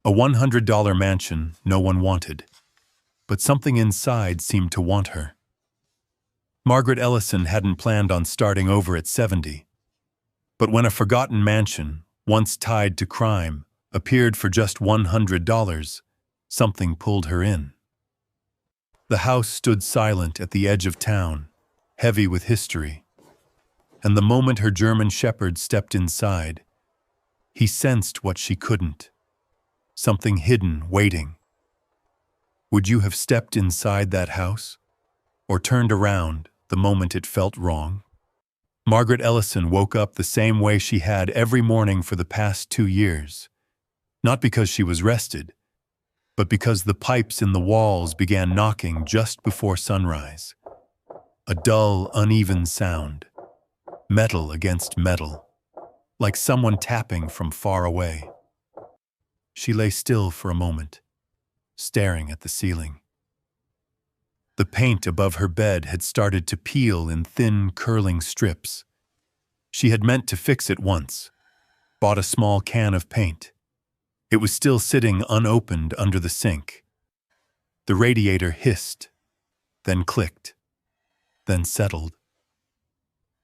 A $100 mansion no one wanted, but something inside seemed to want her. Margaret Ellison hadn't planned on starting over at 70, but when a forgotten mansion, once tied to crime, appeared for just $100, something pulled her in. The house stood silent at the edge of town, heavy with history, and the moment her German shepherd stepped inside, he sensed what she couldn't. Something hidden, waiting. Would you have stepped inside that house, or turned around the moment it felt wrong? Margaret Ellison woke up the same way she had every morning for the past 2 years, not because she was rested, but because the pipes in the walls began knocking just before sunrise. A dull, uneven sound, metal against metal, like someone tapping from far away. She lay still for a moment, staring at the ceiling. The paint above her bed had started to peel in thin, curling strips. She had meant to fix it once, bought a small can of paint. It was still sitting unopened under the sink. The radiator hissed, then clicked, then settled.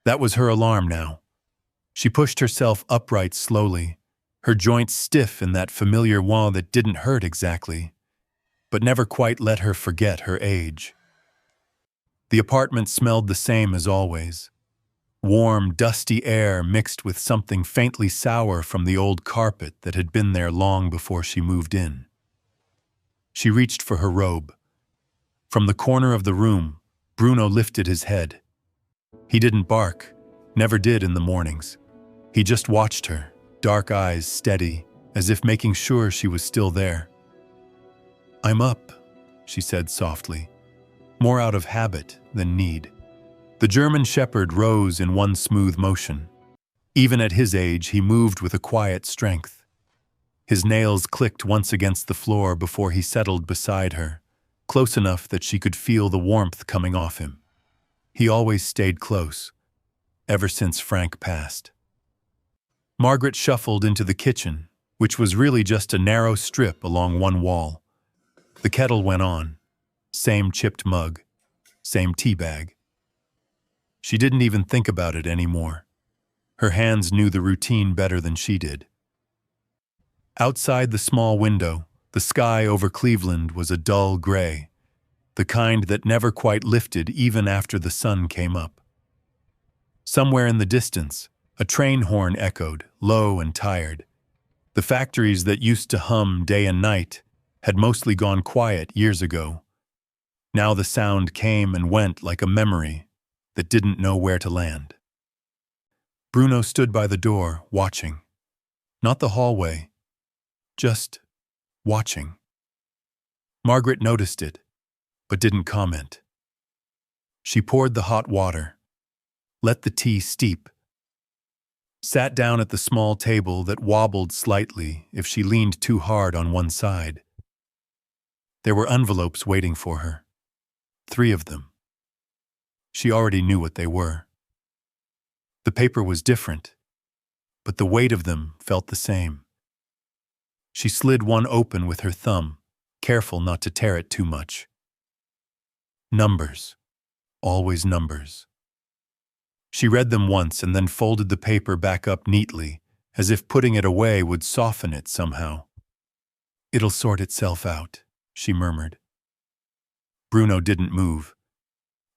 That was her alarm now. She pushed herself upright slowly, her joints stiff in that familiar wall that didn't hurt exactly, but never quite let her forget her age. The apartment smelled the same as always. Warm, dusty air mixed with something faintly sour from the old carpet that had been there long before she moved in. She reached for her robe. From the corner of the room, Bruno lifted his head. He didn't bark, never did in the mornings. He just watched her, dark eyes steady, as if making sure she was still there. "I'm up," she said softly, more out of habit than need. The German shepherd rose in one smooth motion. Even at his age, he moved with a quiet strength. His nails clicked once against the floor before he settled beside her, close enough that she could feel the warmth coming off him. He always stayed close, ever since Frank passed. Margaret shuffled into the kitchen, which was really just a narrow strip along one wall. The kettle went on. Same chipped mug, same tea bag. She didn't even think about it anymore. Her hands knew the routine better than she did. Outside the small window, the sky over Cleveland was a dull gray, the kind that never quite lifted even after the sun came up. Somewhere in the distance, a train horn echoed, low and tired. The factories that used to hum day and night had mostly gone quiet years ago. Now the sound came and went like a memory that didn't know where to land. Bruno stood by the door, watching. Not the hallway, just watching. Margaret noticed it, but didn't comment. She poured the hot water, let the tea steep, sat down at the small table that wobbled slightly if she leaned too hard on one side. There were envelopes waiting for her. 3 of them. She already knew what they were. The paper was different, but the weight of them felt the same. She slid one open with her thumb, careful not to tear it too much. Numbers. Always numbers. She read them once and then folded the paper back up neatly, as if putting it away would soften it somehow. "It'll sort itself out," she murmured. Bruno didn't move.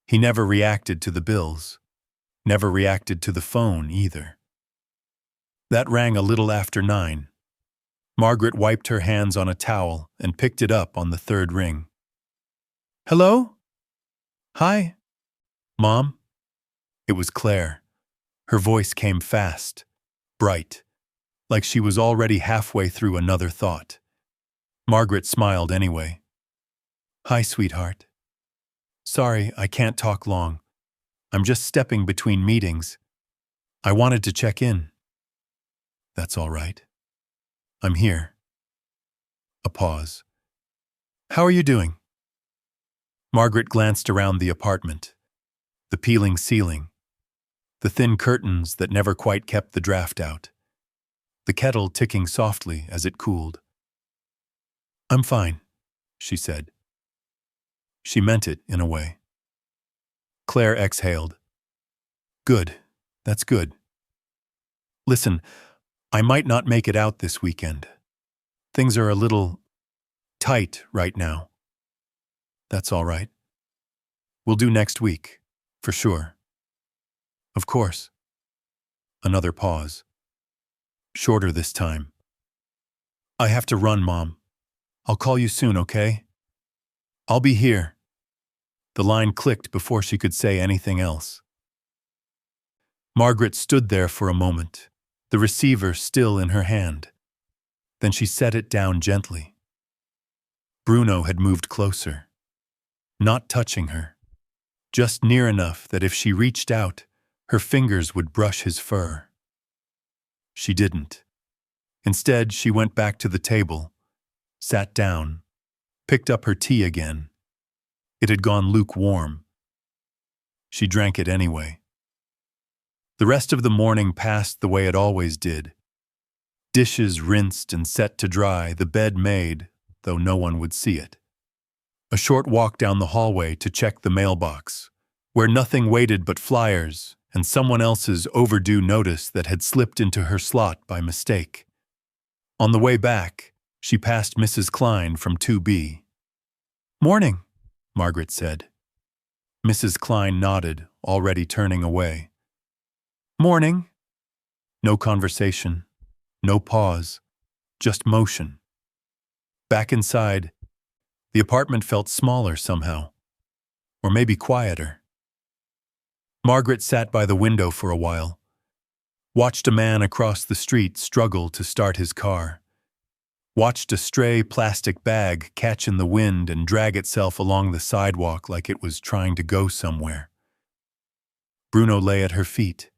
He never reacted to the bills, never reacted to the phone either. That rang a little after 9. Margaret wiped her hands on a towel and picked it up on the 3rd ring. "Hello? Hi? Mom?" It was Claire. Her voice came fast, bright, like she was already halfway through another thought. Margaret smiled anyway. "Hi, sweetheart. Sorry, I can't talk long. I'm just stepping between meetings. I wanted to check in." "That's all right. I'm here." A pause. "How are you doing?" Margaret glanced around the apartment. The peeling ceiling. The thin curtains that never quite kept the draft out. The kettle ticking softly as it cooled. I'm fine, she said. She meant it in a way. Claire exhaled. Good, that's good. Listen, I might not make it out this weekend. Things are a little tight right now. That's all right. We'll do next week, for sure. Of course. Another pause. Shorter this time. I have to run, Mom. I'll call you soon, okay? I'll be here. The line clicked before she could say anything else. Margaret stood there for a moment, the receiver still in her hand. Then she set it down gently. Bruno had moved closer, not touching her, just near enough that if she reached out, her fingers would brush his fur. She didn't. Instead, she went back to the table, sat down, picked up her tea again. It had gone lukewarm. She drank it anyway. The rest of the morning passed the way it always did. Dishes rinsed and set to dry, the bed made, though no one would see it. A short walk down the hallway to check the mailbox, where nothing waited but flyers and someone else's overdue notice that had slipped into her slot by mistake. On the way back, she passed Mrs. Klein from 2B. "Morning," Margaret said. Mrs. Klein nodded, already turning away. "Morning." No conversation, no pause, just motion. Back inside, the apartment felt smaller somehow, or maybe quieter. Margaret sat by the window for a while, watched a man across the street struggle to start his car, watched a stray plastic bag catch in the wind and drag itself along the sidewalk like it was trying to go somewhere. Bruno lay at her feet,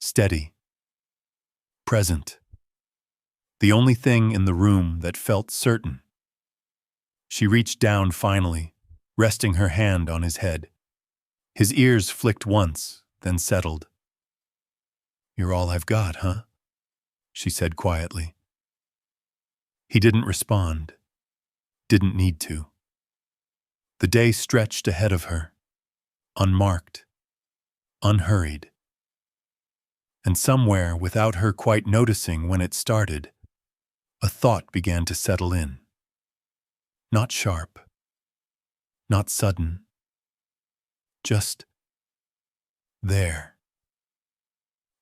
steady, present. The only thing in the room that felt certain. She reached down finally, resting her hand on his head. His ears flicked once, then settled. "You're all I've got, huh?" she said quietly. He didn't respond, didn't need to. The day stretched ahead of her, unmarked, unhurried. And somewhere, without her quite noticing when it started, a thought began to settle in. Not sharp, not sudden, just there.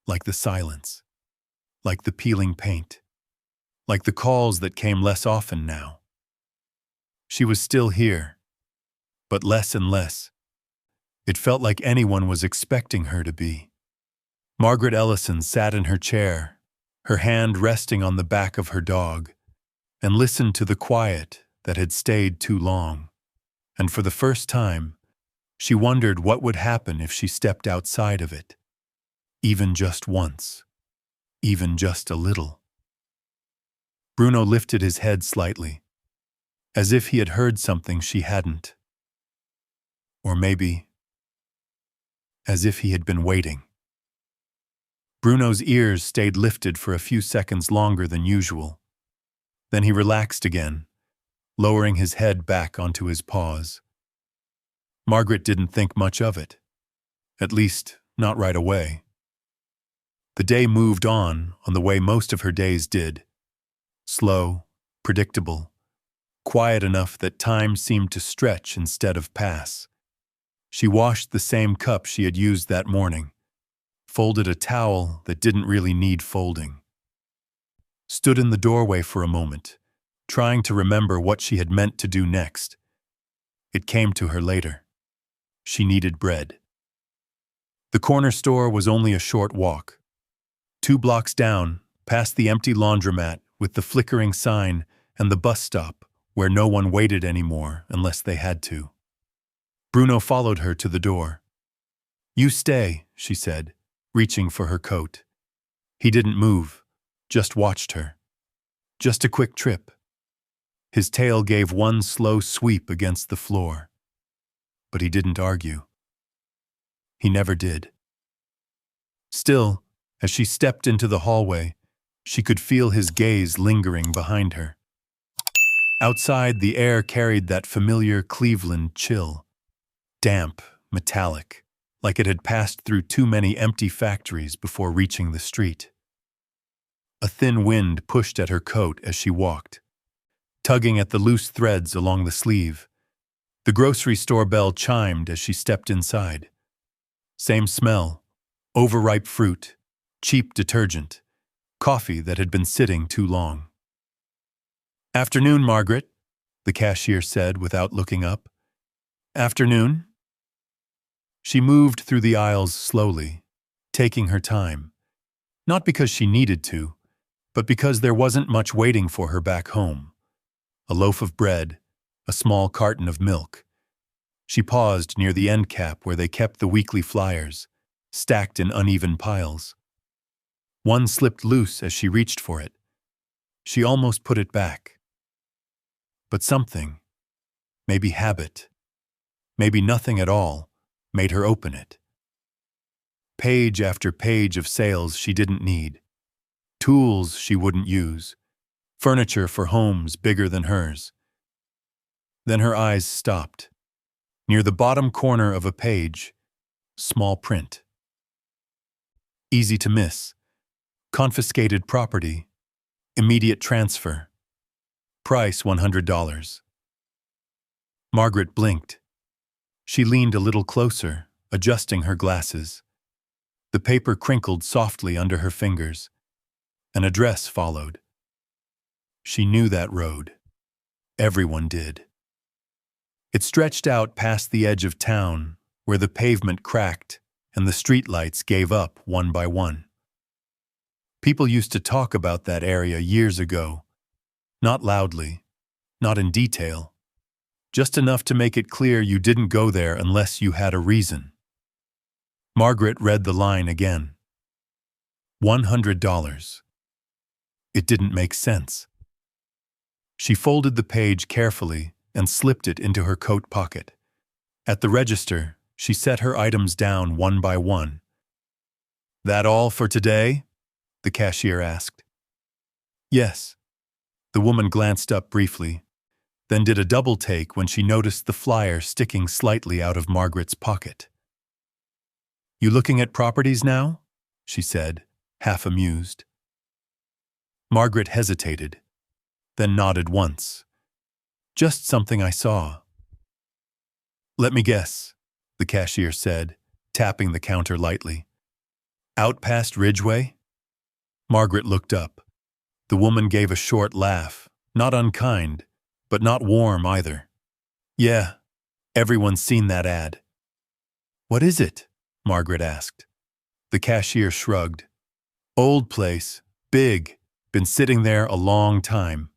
Like the silence, like the peeling paint, like the calls that came less often now. She was still here, but less and less. It felt like anyone was expecting her to be. Margaret Ellison sat in her chair, her hand resting on the back of her dog, and listened to the quiet that had stayed too long. And for the first time, she wondered what would happen if she stepped outside of it. Even just once. Even just a little. Bruno lifted his head slightly, as if he had heard something she hadn't. Or maybe, as if he had been waiting. Bruno's ears stayed lifted for a few seconds longer than usual. Then he relaxed again, lowering his head back onto his paws. Margaret didn't think much of it. At least, not right away. The day moved on the way most of her days did. Slow, predictable, quiet enough that time seemed to stretch instead of pass. She washed the same cup she had used that morning, folded a towel that didn't really need folding, stood in the doorway for a moment, trying to remember what she had meant to do next. It came to her later. She needed bread. The corner store was only a short walk. 2 blocks down, past the empty laundromat with the flickering sign and the bus stop where no one waited anymore unless they had to. Bruno followed her to the door. "You stay," she said, reaching for her coat. He didn't move, just watched her. Just a quick trip. His tail gave one slow sweep against the floor. But he didn't argue. He never did. Still, as she stepped into the hallway, she could feel his gaze lingering behind her. Outside, the air carried that familiar Cleveland chill, damp, metallic, like it had passed through too many empty factories before reaching the street. A thin wind pushed at her coat as she walked, tugging at the loose threads along the sleeve. The grocery store bell chimed as she stepped inside. Same smell, overripe fruit, cheap detergent, coffee that had been sitting too long. "Afternoon, Margaret," the cashier said without looking up. "Afternoon." She moved through the aisles slowly, taking her time, not because she needed to, but because there wasn't much waiting for her back home. A loaf of bread, a small carton of milk. She paused near the end cap where they kept the weekly flyers, stacked in uneven piles. One slipped loose as she reached for it. She almost put it back. But something, maybe habit, maybe nothing at all, made her open it. Page after page of sales she didn't need, tools she wouldn't use, furniture for homes bigger than hers. Then her eyes stopped. Near the bottom corner of a page, small print. Easy to miss. Confiscated property. Immediate transfer. Price $100. Margaret blinked. She leaned a little closer, adjusting her glasses. The paper crinkled softly under her fingers. An address followed. She knew that road. Everyone did. It stretched out past the edge of town, where the pavement cracked and the streetlights gave up one by one. People used to talk about that area years ago. Not loudly, not in detail, just enough to make it clear you didn't go there unless you had a reason. Margaret read the line again. $100. It didn't make sense. She folded the page carefully and slipped it into her coat pocket. At the register, she set her items down one by one. "That all for today?" the cashier asked. "Yes." The woman glanced up briefly, then did a double take when she noticed the flyer sticking slightly out of Margaret's pocket. "You looking at properties now?" she said, half amused. Margaret hesitated, then nodded once. "Just something I saw." "Let me guess," the cashier said, tapping the counter lightly. "Out past Ridgeway?" Margaret looked up. The woman gave a short laugh, not unkind, but not warm either. "Yeah, everyone's seen that ad." "What is it?" Margaret asked. The cashier shrugged. "Old place, big, been sitting there a long time."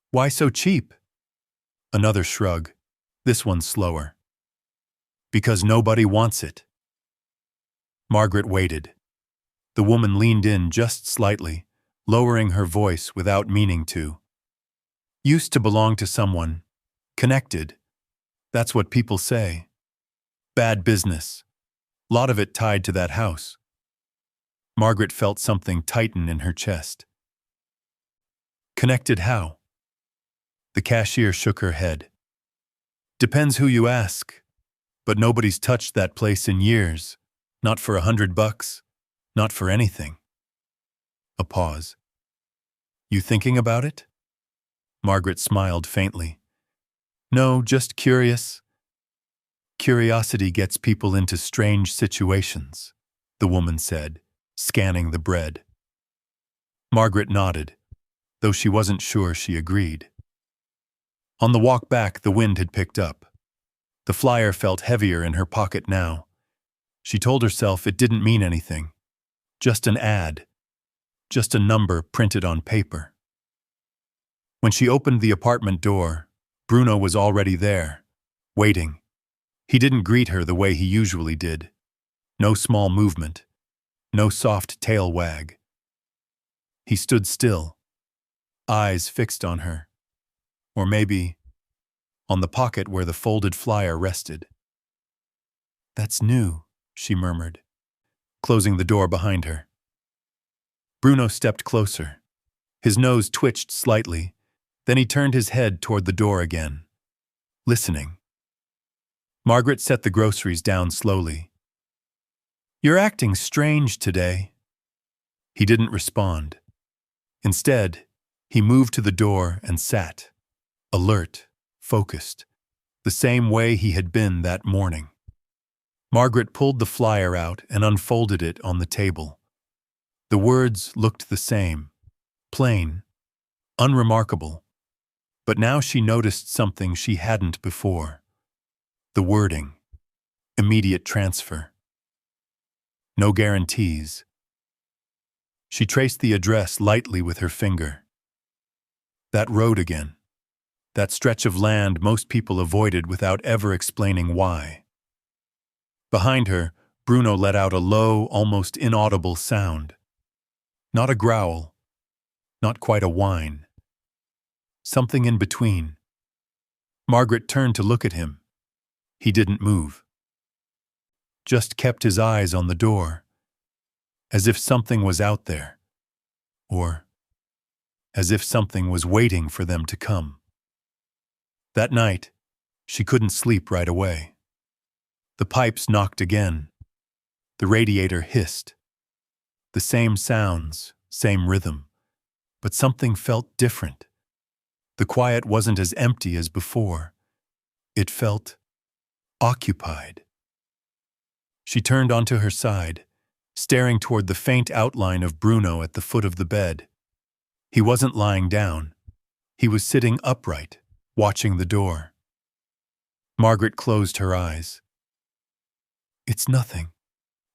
"Why so cheap?" Another shrug, this one slower. "Because nobody wants it." Margaret waited. The woman leaned in just slightly, lowering her voice without meaning to. "Used to belong to someone. Connected. That's what people say. Bad business. Lot of it tied to that house." Margaret felt something tighten in her chest. "Connected how?" The cashier shook her head. "Depends who you ask. But nobody's touched that place in years. Not for $100. Not for anything." A pause. "You thinking about it?" Margaret smiled faintly. "No, just curious." "Curiosity gets people into strange situations," the woman said, scanning the bread. Margaret nodded, though she wasn't sure she agreed. On the walk back, the wind had picked up. The flyer felt heavier in her pocket now. She told herself it didn't mean anything. Just an ad. Just a number printed on paper. When she opened the apartment door, Bruno was already there, waiting. He didn't greet her the way he usually did. No small movement. No soft tail wag. He stood still, eyes fixed on her. Or maybe on the pocket where the folded flyer rested. "That's new," she murmured, closing the door behind her. Bruno stepped closer. His nose twitched slightly, Then he turned his head toward the door again, listening. Margaret set the groceries down slowly. "You're acting strange today." He didn't respond. Instead, he moved to the door and sat, alert, focused, the same way he had been that morning. Margaret pulled the flyer out and unfolded it on the table. The words looked the same, plain, unremarkable, but now she noticed something she hadn't before. The wording, immediate transfer. No guarantees. She traced the address lightly with her finger. That road again. That stretch of land most people avoided without ever explaining why. Behind her, Bruno let out a low, almost inaudible sound. Not a growl, not quite a whine. Something in between. Margaret turned to look at him. He didn't move. Just kept his eyes on the door, as if something was out there, or as if something was waiting for them to come. That night, she couldn't sleep right away. The pipes knocked again. The radiator hissed. The same sounds, same rhythm, but something felt different. The quiet wasn't as empty as before. It felt occupied. She turned onto her side, staring toward the faint outline of Bruno at the foot of the bed. He wasn't lying down. He was sitting upright, watching the door. Margaret closed her eyes. "It's nothing,"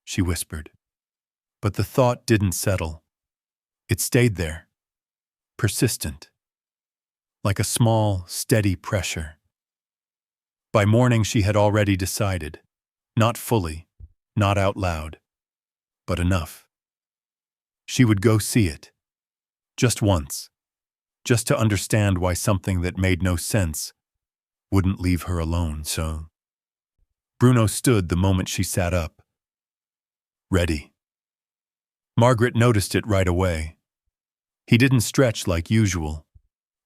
she whispered. But the thought didn't settle. It stayed there, persistent, like a small, steady pressure. By morning she had already decided, not fully, not out loud, but enough. She would go see it, just once, just to understand why something that made no sense wouldn't leave her alone. So Bruno stood the moment she sat up. Ready. Margaret noticed it right away. He didn't stretch like usual,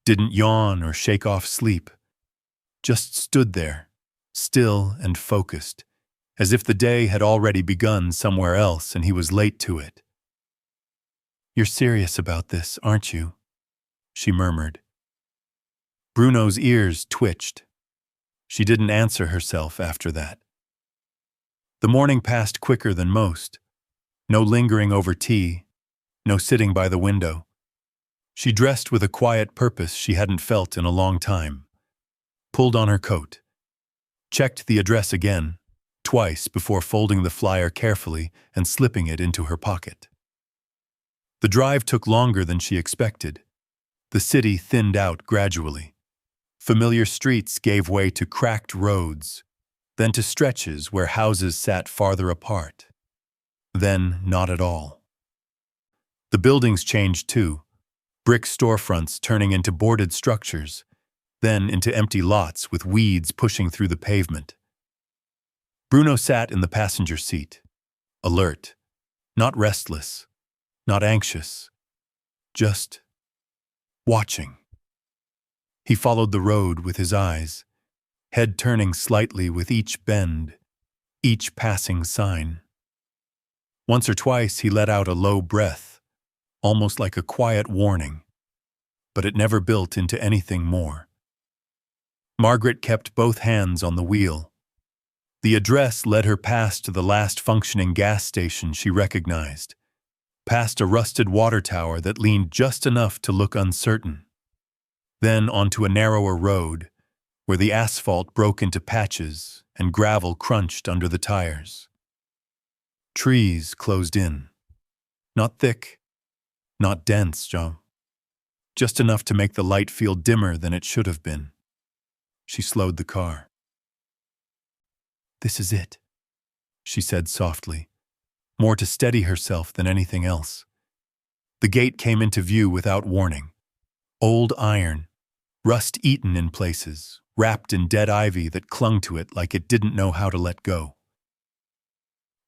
didn't yawn or shake off sleep, just stood there, still and focused, as if the day had already begun somewhere else and he was late to it. "You're serious about this, aren't you?" she murmured. Bruno's ears twitched. She didn't answer herself after that. The morning passed quicker than most. No lingering over tea, no sitting by the window. She dressed with a quiet purpose she hadn't felt in a long time. Pulled on her coat. Checked the address again, twice before folding the flyer carefully and slipping it into her pocket. The drive took longer than she expected. The city thinned out gradually. Familiar streets gave way to cracked roads, then to stretches where houses sat farther apart. Then not at all. The buildings changed too, brick storefronts turning into boarded structures, then into empty lots with weeds pushing through the pavement. Bruno sat in the passenger seat, alert, not restless, not anxious, just watching. He followed the road with his eyes, head turning slightly with each bend, each passing sign. Once or twice he let out a low breath, almost like a quiet warning, but it never built into anything more. Margaret kept both hands on the wheel. The address led her past the last functioning gas station she recognized, past a rusted water tower that leaned just enough to look uncertain, then onto a narrower road where the asphalt broke into patches and gravel crunched under the tires. Trees closed in. Not thick, not dense, just enough to make the light feel dimmer than it should have been. She slowed the car. "This is it," she said softly, more to steady herself than anything else. The gate came into view without warning. Old iron, rust-eaten in places, wrapped in dead ivy that clung to it like it didn't know how to let go.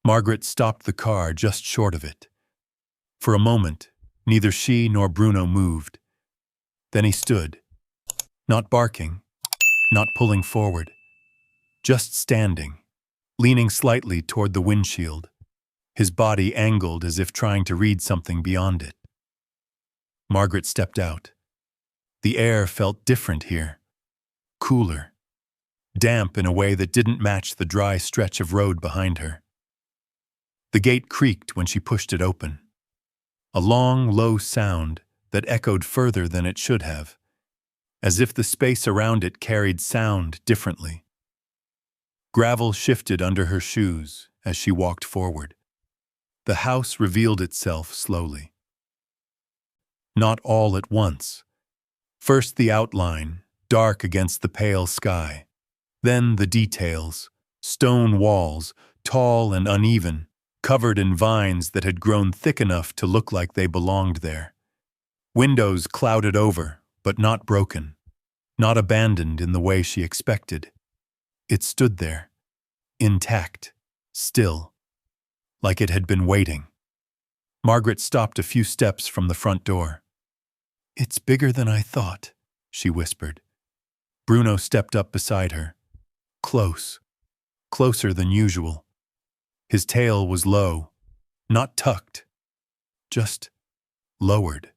Margaret stopped the car just short of it. For a moment, neither she nor Bruno moved. Then he stood, Not barking, not pulling forward, just standing, leaning slightly toward the windshield, his body angled as if trying to read something beyond it. Margaret stepped out. The air felt different here, cooler, damp in a way that didn't match the dry stretch of road behind her. The gate creaked when she pushed it open. A long, low sound that echoed further than it should have, as if the space around it carried sound differently. Gravel shifted under her shoes as she walked forward. The house revealed itself slowly. Not all at once. First the outline, dark against the pale sky. Then the details, stone walls, tall and uneven, covered in vines that had grown thick enough to look like they belonged there. Windows clouded over, but not broken, not abandoned in the way she expected. It stood there, intact, still, like it had been waiting. Margaret stopped a few steps from the front door. "It's bigger than I thought," she whispered. Bruno stepped up beside her. Close, closer than usual. His tail was low, not tucked, just lowered.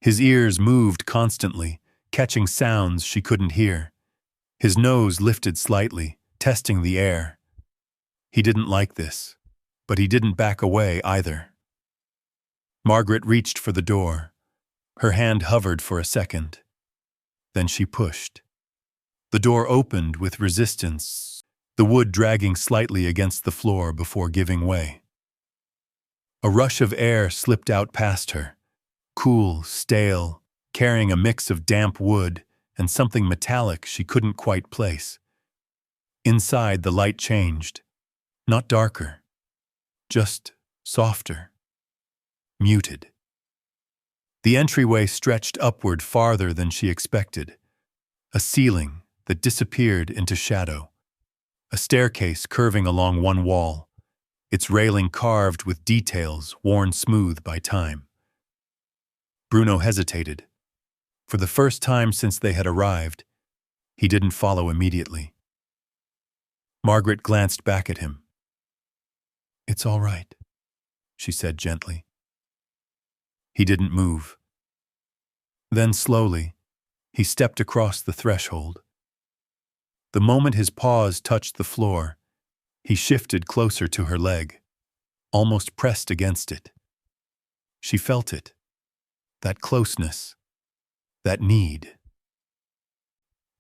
His ears moved constantly, catching sounds she couldn't hear. His nose lifted slightly, testing the air. He didn't like this, but he didn't back away either. Margaret reached for the door. Her hand hovered for a second. Then she pushed. The door opened with resistance, the wood dragging slightly against the floor before giving way. A rush of air slipped out past her, cool, stale, carrying a mix of damp wood and something metallic she couldn't quite place. Inside, the light changed. Not darker, just softer, muted. The entryway stretched upward farther than she expected, a ceiling that disappeared into shadow, a staircase curving along one wall, its railing carved with details worn smooth by time. Bruno hesitated. For the first time since they had arrived, he didn't follow immediately. Margaret glanced back at him. "It's all right," she said gently. He didn't move. Then slowly, he stepped across the threshold. The moment his paws touched the floor, he shifted closer to her leg, almost pressed against it. She felt it, that closeness, that need.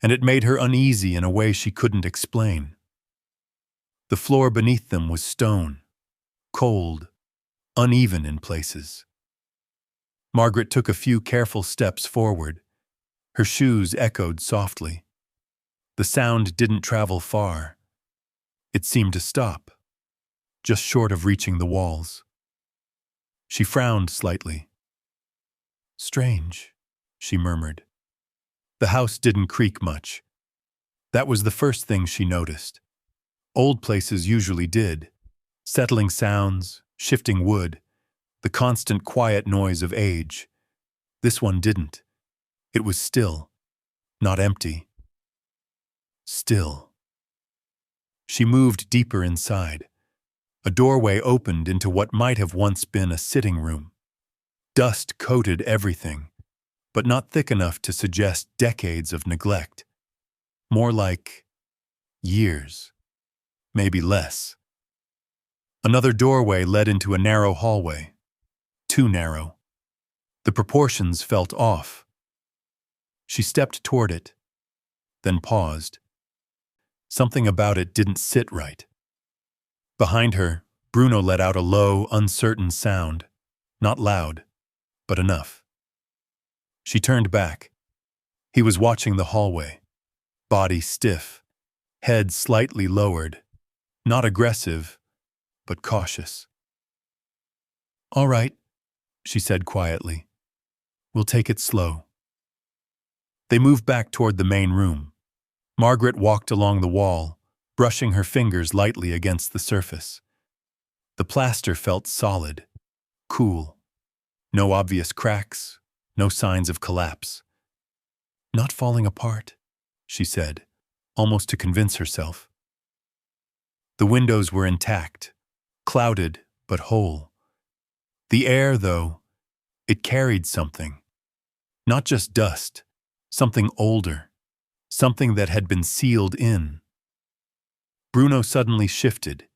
And it made her uneasy in a way she couldn't explain. The floor beneath them was stone, cold, uneven in places. Margaret took a few careful steps forward. Her shoes echoed softly. The sound didn't travel far. It seemed to stop, just short of reaching the walls. She frowned slightly. "Strange," she murmured. The house didn't creak much. That was the first thing she noticed. Old places usually did. Settling sounds, shifting wood, the constant quiet noise of age. This one didn't. It was still, not empty. Still. She moved deeper inside. A doorway opened into what might have once been a sitting room. Dust coated everything, but not thick enough to suggest decades of neglect. More like years, maybe less. Another doorway led into a narrow hallway. Too narrow. The proportions felt off. She stepped toward it, then paused. Something about it didn't sit right. Behind her, Bruno let out a low, uncertain sound, not loud, but enough. She turned back. He was watching the hallway, body stiff, head slightly lowered, not aggressive, but cautious. "All right," she said quietly. "We'll take it slow." They moved back toward the main room. Margaret walked along the wall, brushing her fingers lightly against the surface. The plaster felt solid, cool. No obvious cracks, no signs of collapse. Not falling apart, she said, almost to convince herself. The windows were intact, clouded but whole. The air, though, it carried something. Not just dust, something older, something that had been sealed in. Bruno suddenly shifted.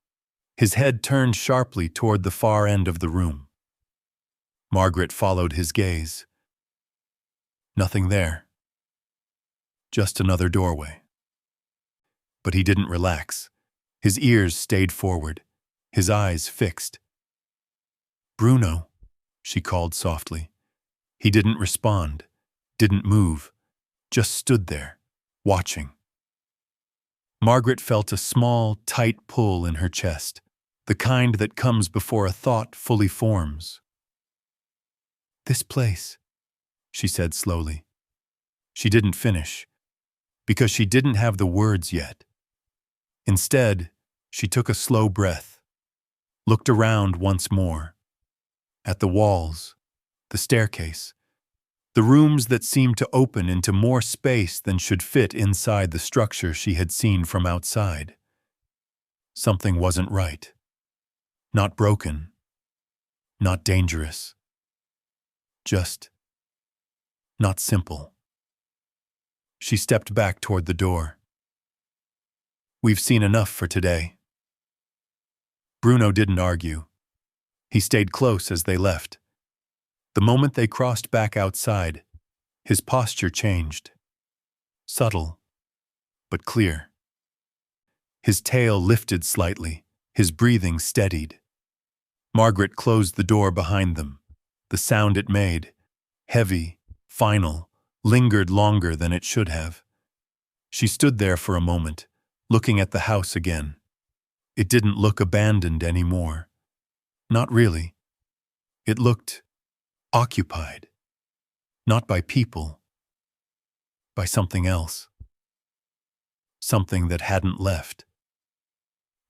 His head turned sharply toward the far end of the room. Margaret followed his gaze. Nothing there. Just another doorway. But he didn't relax. His ears stayed forward, his eyes fixed. "Bruno," she called softly. He didn't respond, didn't move, just stood there, watching. Margaret felt a small, tight pull in her chest, the kind that comes before a thought fully forms. "This place," she said slowly. She didn't finish, because she didn't have the words yet. Instead, she took a slow breath, looked around once more, at the walls, the staircase, the rooms that seemed to open into more space than should fit inside the structure she had seen from outside. Something wasn't right. Not broken. Not dangerous. Just not simple. She stepped back toward the door. "We've seen enough for today." Bruno didn't argue. He stayed close as they left. The moment they crossed back outside, his posture changed. Subtle, but clear. His tail lifted slightly, his breathing steadied. Margaret closed the door behind them. The sound it made, heavy, final, lingered longer than it should have. She stood there for a moment, looking at the house again. It didn't look abandoned anymore. Not really. It looked occupied. Not by people. By something else. Something that hadn't left.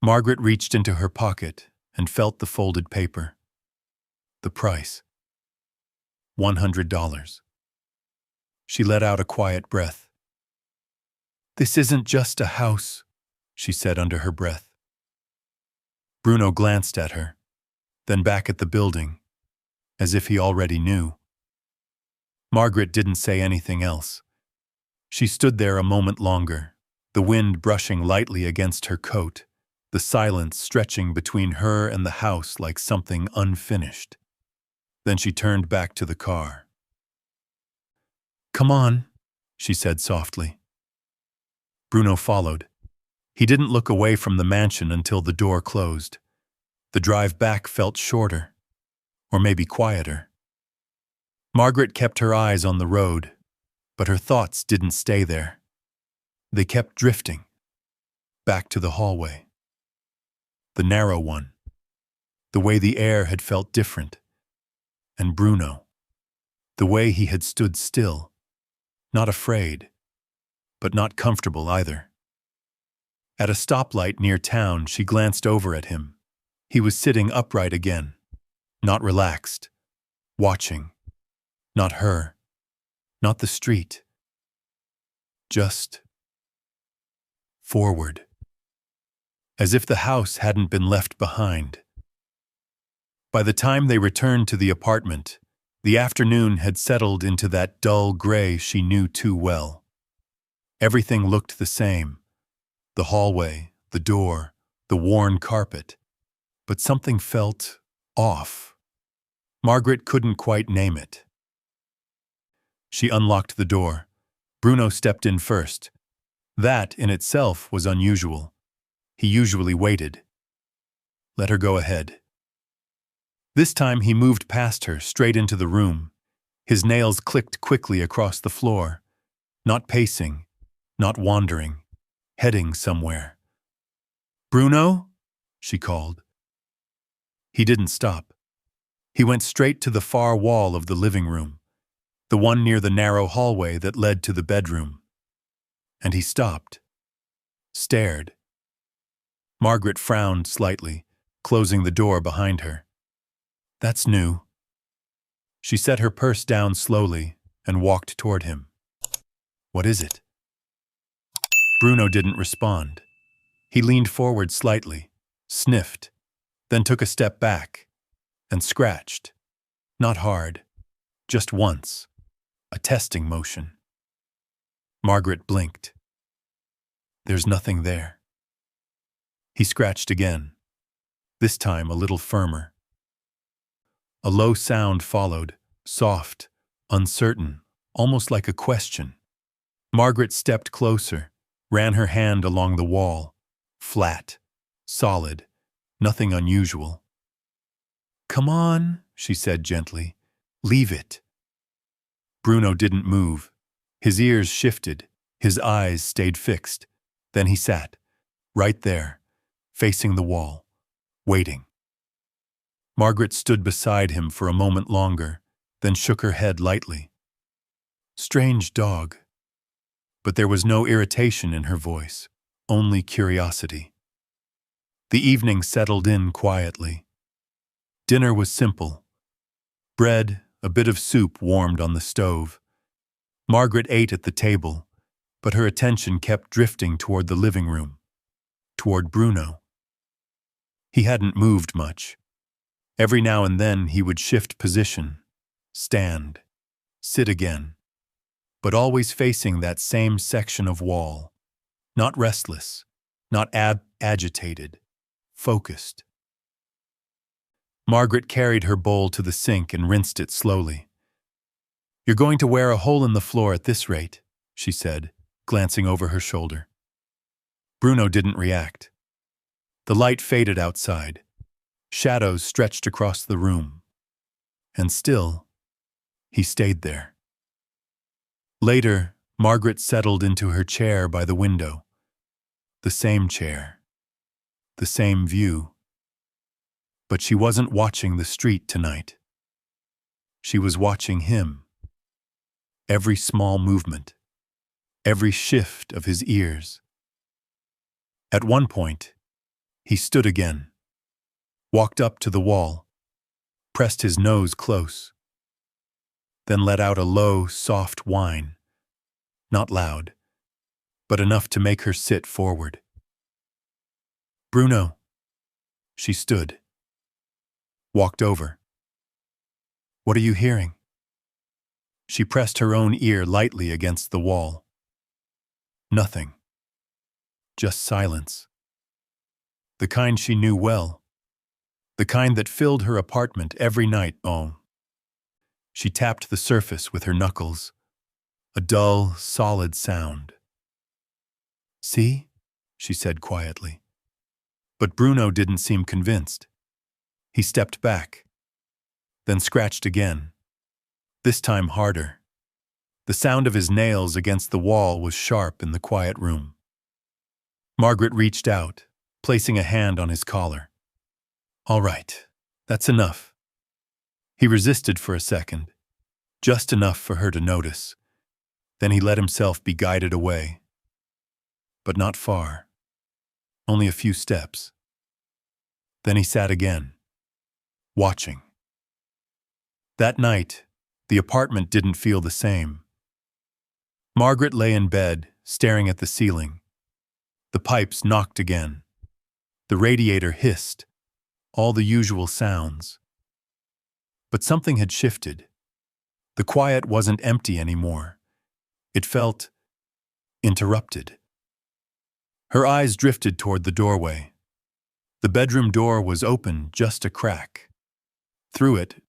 Margaret reached into her pocket and felt the folded paper. The price. $100. She let out a quiet breath. "This isn't just a house," she said under her breath. Bruno glanced at her, then back at the building, as if he already knew. Margaret didn't say anything else. She stood there a moment longer, the wind brushing lightly against her coat, the silence stretching between her and the house like something unfinished. Then she turned back to the car. "Come on," she said softly. Bruno followed. He didn't look away from the mansion until the door closed. The drive back felt shorter, or maybe quieter. Margaret kept her eyes on the road, but her thoughts didn't stay there. They kept drifting, back to the hallway. The narrow one, the way the air had felt different, and Bruno, the way he had stood still, not afraid, but not comfortable either. At a stoplight near town, she glanced over at him. He was sitting upright again, not relaxed, watching. Not her, not the street. Just forward. As if the house hadn't been left behind. By the time they returned to the apartment, the afternoon had settled into that dull gray she knew too well. Everything looked the same. The hallway, the door, the worn carpet. But something felt off. Margaret couldn't quite name it. She unlocked the door. Bruno stepped in first. That, in itself, was unusual. He usually waited. Let her go ahead. This time he moved past her, straight into the room. His nails clicked quickly across the floor. Not pacing, not wandering, heading somewhere. "Bruno?" she called. He didn't stop. He went straight to the far wall of the living room, the one near the narrow hallway that led to the bedroom. And he stopped, stared. Margaret frowned slightly, closing the door behind her. "That's new." She set her purse down slowly and walked toward him. What is it? Bruno didn't respond. He leaned forward slightly, sniffed, then took a step back, and scratched. Not hard, just once. A testing motion. Margaret blinked. There's nothing there. He scratched again, this time a little firmer. A low sound followed, soft, uncertain, almost like a question. Margaret stepped closer, ran her hand along the wall. Flat, solid, nothing unusual. "Come on," she said gently. "Leave it." Bruno didn't move. His ears shifted, his eyes stayed fixed. Then he sat, right there, facing the wall, waiting. Margaret stood beside him for a moment longer, then shook her head lightly. Strange dog. But there was no irritation in her voice, only curiosity. The evening settled in quietly. Dinner was simple. Bread, a bit of soup warmed on the stove. Margaret ate at the table, but her attention kept drifting toward the living room, toward Bruno. He hadn't moved much. Every now and then he would shift position, stand, sit again, but always facing that same section of wall. Not restless, not agitated, focused. Margaret carried her bowl to the sink and rinsed it slowly. "You're going to wear a hole in the floor at this rate," she said, glancing over her shoulder. Bruno didn't react. The light faded outside. Shadows stretched across the room. And still, he stayed there. Later, Margaret settled into her chair by the window. The same chair. The same view. But she wasn't watching the street tonight. She was watching him. Every small movement. Every shift of his ears. At one point, he stood again, walked up to the wall, pressed his nose close, then let out a low, soft whine, not loud, but enough to make her sit forward. "Bruno." She stood, walked over. "What are you hearing?" She pressed her own ear lightly against the wall. Nothing. Just silence. The kind she knew well. The kind that filled her apartment every night. Oh. She tapped the surface with her knuckles. A dull, solid sound. "See?" she said quietly. But Bruno didn't seem convinced. He stepped back, then scratched again, this time harder. The sound of his nails against the wall was sharp in the quiet room. Margaret reached out, placing a hand on his collar. "All right, that's enough." He resisted for a second, just enough for her to notice. Then he let himself be guided away. But not far, only a few steps. Then he sat again, watching. That night, the apartment didn't feel the same. Margaret lay in bed, staring at the ceiling. The pipes knocked again. The radiator hissed, all the usual sounds. But something had shifted. The quiet wasn't empty anymore. It felt interrupted. Her eyes drifted toward the doorway. The bedroom door was open just a crack. Through it,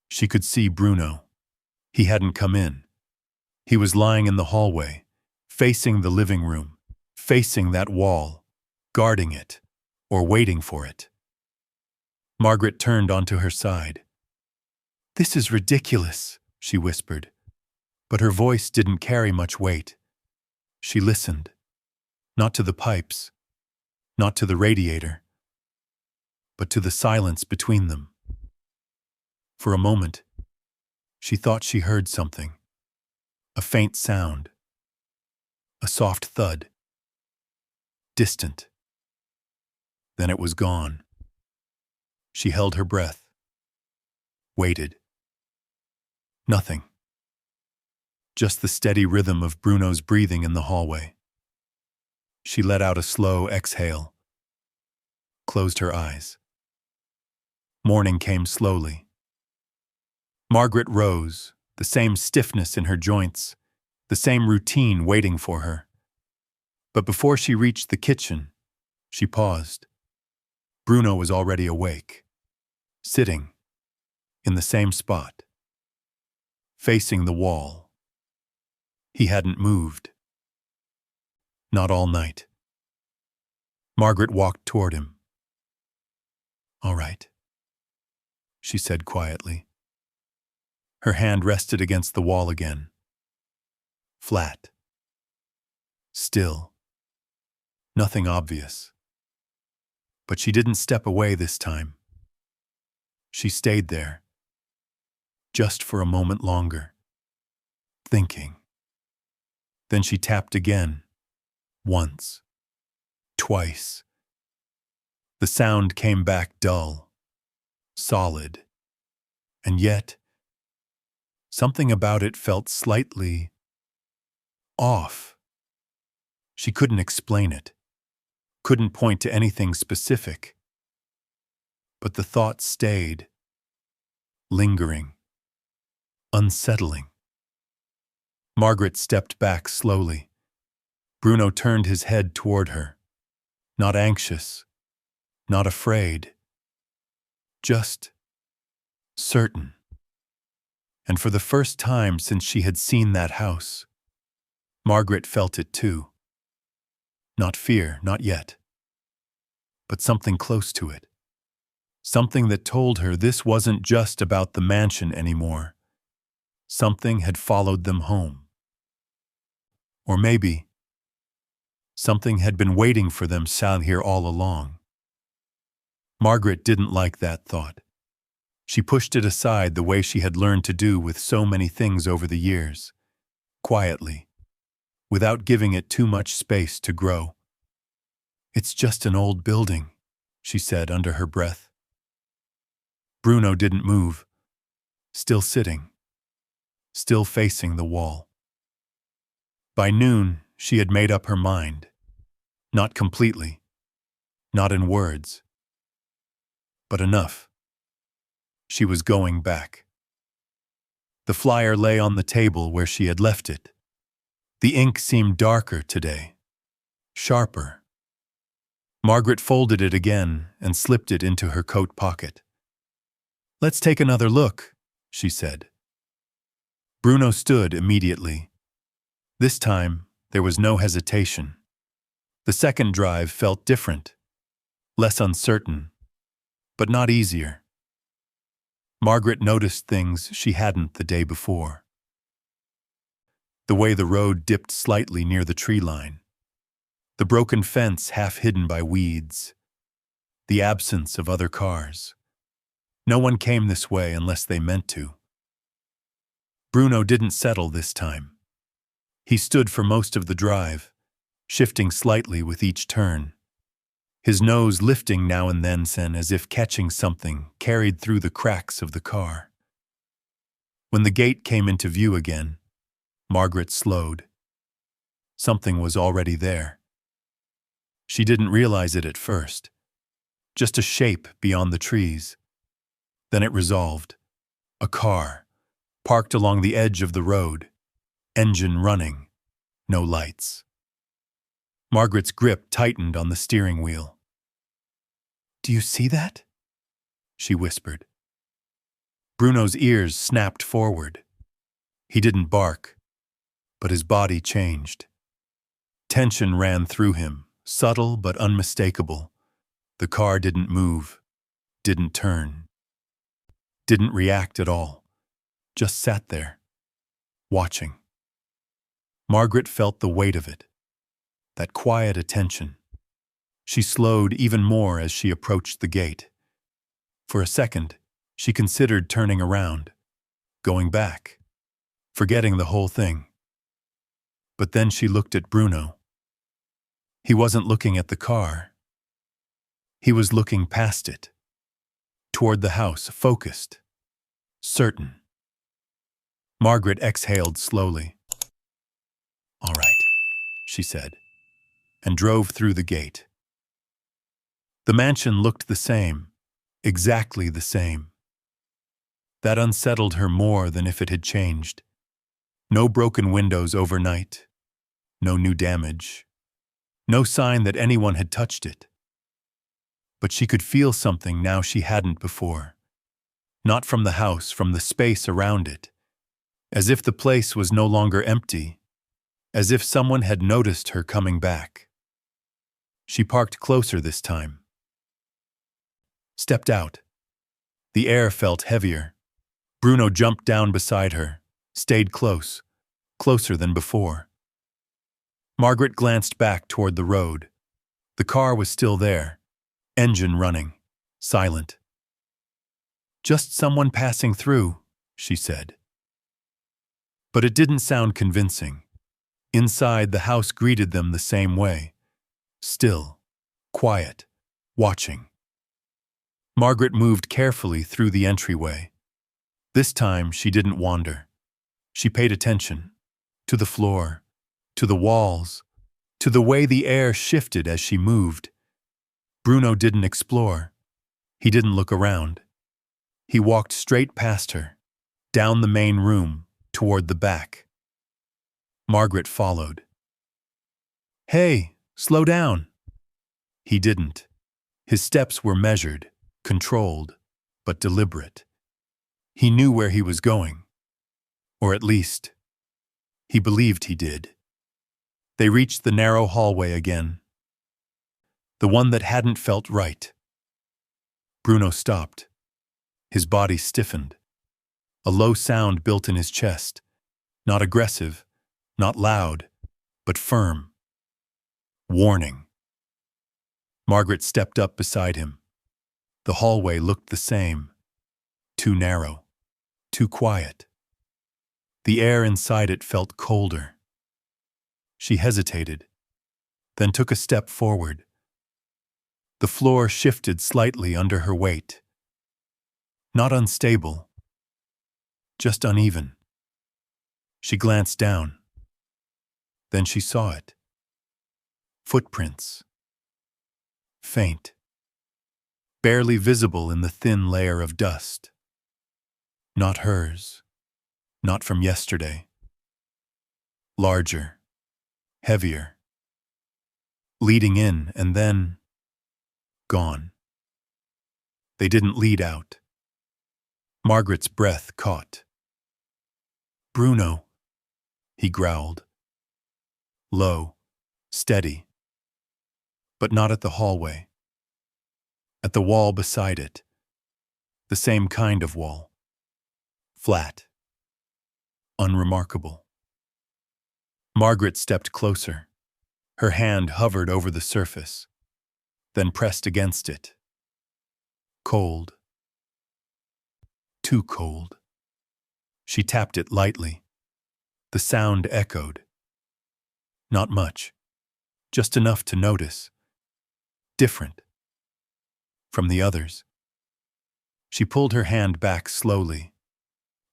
she could see Bruno. He hadn't come in. He was lying in the hallway, facing the living room, facing that wall, guarding it, or waiting for it. Margaret turned onto her side. "This is ridiculous," she whispered, but her voice didn't carry much weight. She listened, not to the pipes, not to the radiator, but to the silence between them. For a moment, she thought she heard something. A faint sound. A soft thud. Distant. Then it was gone. She held her breath. Waited. Nothing. just the steady rhythm of Bruno's breathing in the hallway. She let out a slow exhale, closed her eyes. Morning came slowly. Margaret rose, the same stiffness in her joints, the same routine waiting for her. But before she reached the kitchen, she paused. Bruno was already awake, sitting in the same spot, facing the wall. He hadn't moved. Not all night. Margaret walked toward him. "All right," she said quietly. Her hand rested against the wall again. Flat. Still. Nothing obvious. But she didn't step away this time. She stayed there, just for a moment longer, thinking. Then she tapped again, once, twice. The sound came back dull, solid, and yet, something about it felt slightly off. She couldn't explain it, couldn't point to anything specific. But the thought stayed, lingering, unsettling. Margaret stepped back slowly. Bruno turned his head toward her, not anxious, not afraid, just certain. And for the first time since she had seen that house, Margaret felt it too. Not fear, not yet, but something close to it. Something that told her this wasn't just about the mansion anymore. Something had followed them home. Or maybe something had been waiting for them down here all along. Margaret didn't like that thought. She pushed it aside the way she had learned to do with so many things over the years, quietly, without giving it too much space to grow. "It's just an old building," she said under her breath. Bruno didn't move, still sitting, still facing the wall. By noon, she had made up her mind. Not completely, not in words, but enough. She was going back. The flyer lay on the table where she had left it. The ink seemed darker today, sharper. Margaret folded it again and slipped it into her coat pocket. "Let's take another look," she said. Bruno stood immediately. This time, there was no hesitation. The second drive felt different, less uncertain, but not easier. Margaret noticed things she hadn't the day before. The way the road dipped slightly near the tree line, the broken fence half hidden by weeds, the absence of other cars. No one came this way unless they meant to. Bruno didn't settle this time. He stood for most of the drive, shifting slightly with each turn, his nose lifting now and then as if catching something carried through the cracks of the car. When the gate came into view again, Margaret slowed. Something was already there. She didn't realize it at first, just a shape beyond the trees. Then it resolved. A car, parked along the edge of the road, engine running, no lights. Margaret's grip tightened on the steering wheel. "Do you see that?" she whispered. Bruno's ears snapped forward. He didn't bark, but his body changed. Tension ran through him, subtle but unmistakable. The car didn't move, didn't turn, didn't react at all, just sat there, watching. Margaret felt the weight of it, that quiet attention. She slowed even more as she approached the gate. For a second, she considered turning around, going back, forgetting the whole thing. But then she looked at Bruno. He wasn't looking at the car. He was looking past it, toward the house, focused, certain. Margaret exhaled slowly. "All right," she said, and drove through the gate. The mansion looked the same, exactly the same. That unsettled her more than if it had changed. No broken windows overnight, no new damage, no sign that anyone had touched it. But she could feel something now she hadn't before. Not from the house, from the space around it. As if the place was no longer empty, as if someone had noticed her coming back. She parked closer this time. Stepped out. The air felt heavier. Bruno jumped down beside her, stayed close, closer than before. Margaret glanced back toward the road. The car was still there, engine running, silent. "Just someone passing through," she said. But it didn't sound convincing. Inside, the house greeted them the same way. Still, quiet, watching. Margaret moved carefully through the entryway. This time, she didn't wander. She paid attention. To the floor, to the walls, to the way the air shifted as she moved. Bruno didn't explore. He didn't look around. He walked straight past her, down the main room, toward the back. Margaret followed. "Hey, slow down." He didn't. His steps were measured, controlled, but deliberate. He knew where he was going. Or at least, he believed he did. They reached the narrow hallway again. The one that hadn't felt right. Bruno stopped. His body stiffened. A low sound built in his chest. Not aggressive, not loud, but firm. Warning. Margaret stepped up beside him. The hallway looked the same. Too narrow. Too quiet. The air inside it felt colder. She hesitated, then took a step forward. The floor shifted slightly under her weight. Not unstable, just uneven. She glanced down. Then she saw it. Footprints. Faint. Barely visible in the thin layer of dust. Not hers. Not from yesterday. Larger. Heavier. Leading in and then gone. They didn't lead out. Margaret's breath caught. "Bruno," he growled. Low, steady. But not at the hallway. At the wall beside it. The same kind of wall. Flat. Unremarkable. Margaret stepped closer. Her hand hovered over the surface, then pressed against it. Cold. Too cold. She tapped it lightly. The sound echoed. Not much. Just enough to notice. Different. From the others. She pulled her hand back slowly.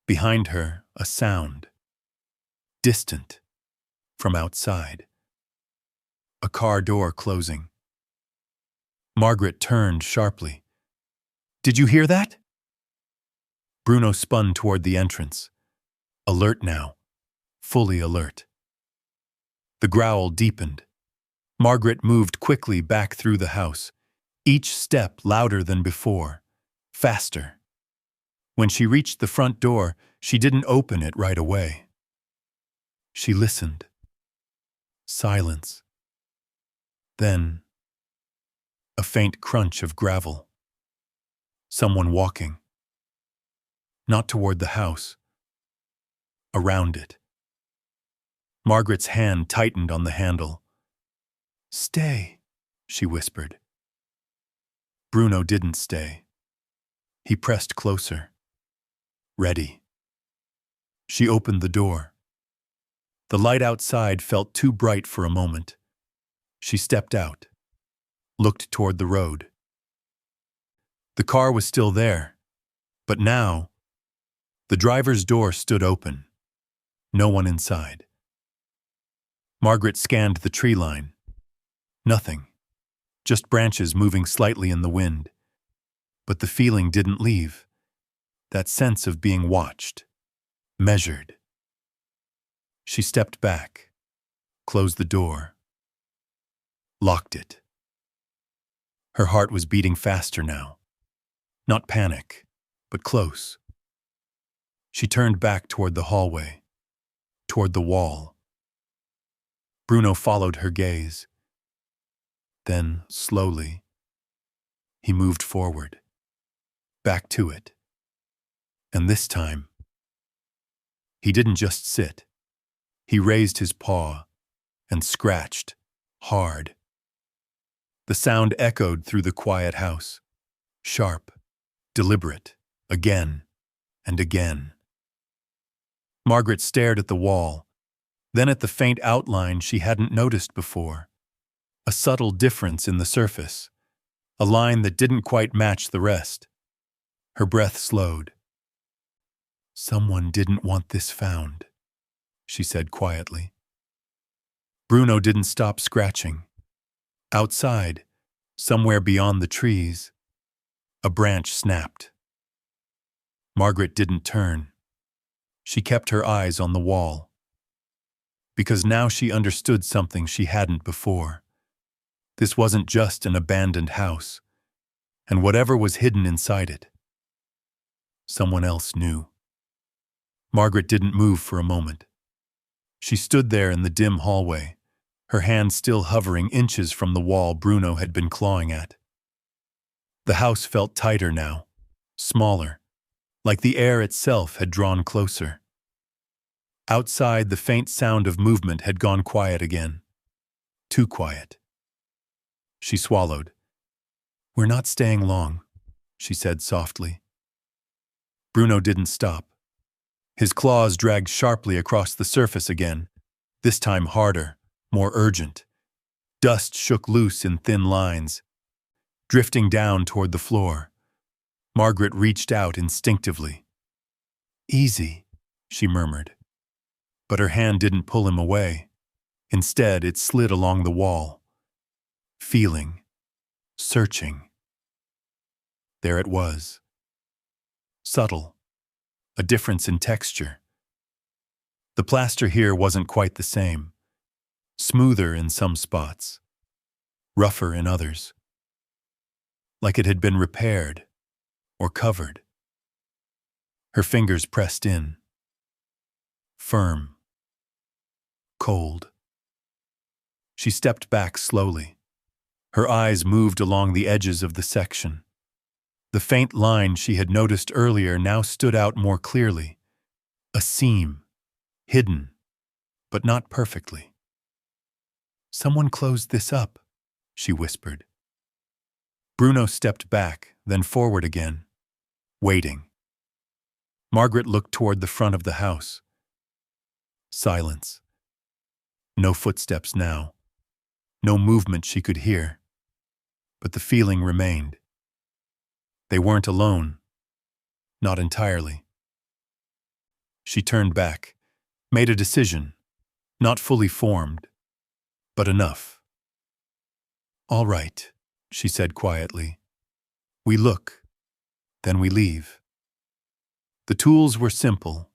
Behind her, a sound. Distant. From outside. A car door closing. Margaret turned sharply. "Did you hear that?" Bruno spun toward the entrance. Alert now. Fully alert. The growl deepened. Margaret moved quickly back through the house, each step louder than before, faster. When she reached the front door, she didn't open it right away. She listened. Silence. Then, a faint crunch of gravel. Someone walking. Not toward the house. Around it. Margaret's hand tightened on the handle. "Stay," she whispered. Bruno didn't stay. He pressed closer. Ready. She opened the door. The light outside felt too bright for a moment. She stepped out, looked toward the road. The car was still there, but now, the driver's door stood open. No one inside. Margaret scanned the tree line. Nothing. Just branches moving slightly in the wind. But the feeling didn't leave. That sense of being watched. Measured. She stepped back. Closed the door. Locked it. Her heart was beating faster now. Not panic, but close. She turned back toward the hallway. Toward the wall. Bruno followed her gaze. Then, slowly, he moved forward. Back to it. And this time, he didn't just sit. He raised his paw and scratched, hard. The sound echoed through the quiet house. Sharp, deliberate, again and again. Margaret stared at the wall, then at the faint outline she hadn't noticed before. A subtle difference in the surface, a line that didn't quite match the rest. Her breath slowed. "Someone didn't want this found," she said quietly. Bruno didn't stop scratching. Outside, somewhere beyond the trees, a branch snapped. Margaret didn't turn. She kept her eyes on the wall. Because now she understood something she hadn't before. This wasn't just an abandoned house, and whatever was hidden inside it. Someone else knew. Margaret didn't move for a moment. She stood there in the dim hallway, her hand still hovering inches from the wall Bruno had been clawing at. The house felt tighter now, smaller, like the air itself had drawn closer. Outside, the faint sound of movement had gone quiet again. Too quiet. She swallowed. "We're not staying long," she said softly. Bruno didn't stop. His claws dragged sharply across the surface again, this time harder, more urgent. Dust shook loose in thin lines, drifting down toward the floor. Margaret reached out instinctively. "Easy," she murmured. But her hand didn't pull him away. Instead, it slid along the wall. Feeling. Searching. There it was. Subtle. A difference in texture. The plaster here wasn't quite the same. Smoother in some spots. Rougher in others. Like it had been repaired. Or covered. Her fingers pressed in. Firm. Cold. She stepped back slowly. Her eyes moved along the edges of the section. The faint line she had noticed earlier now stood out more clearly. A seam. Hidden. But not perfectly. "Someone closed this up," she whispered. Bruno stepped back, then forward again. Waiting. Margaret looked toward the front of the house. Silence. No footsteps now. No movement she could hear. But the feeling remained. They weren't alone. Not entirely. She turned back, made a decision, not fully formed, but enough. "All right," she said quietly. "We look, then we leave." The tools were simple.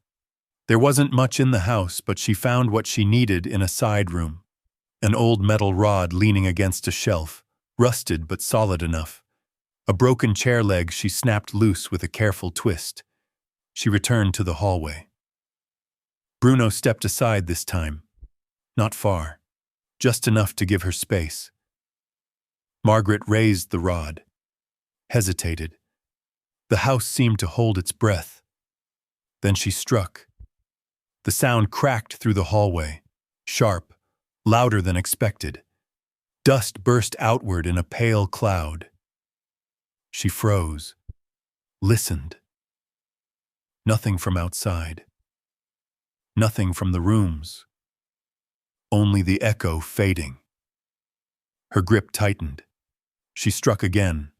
There wasn't much in the house, but she found what she needed in a side room. An old metal rod leaning against a shelf, rusted but solid enough. A broken chair leg she snapped loose with a careful twist. She returned to the hallway. Bruno stepped aside this time. Not far. Just enough to give her space. Margaret raised the rod. Hesitated. The house seemed to hold its breath. Then she struck. The sound cracked through the hallway, sharp, louder than expected. Dust burst outward in a pale cloud. She froze, listened. Nothing from outside. Nothing from the rooms. Only the echo fading. Her grip tightened. She struck again,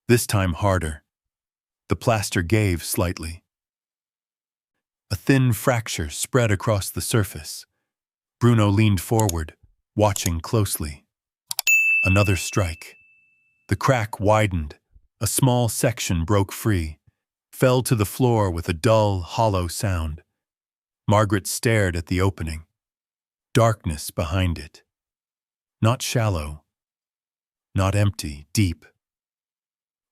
this time harder. The plaster gave slightly. A thin fracture spread across the surface. Bruno leaned forward, watching closely. Another strike. The crack widened. A small section broke free, fell to the floor with a dull, hollow sound. Margaret stared at the opening. Darkness behind it. Not shallow. Not empty, deep.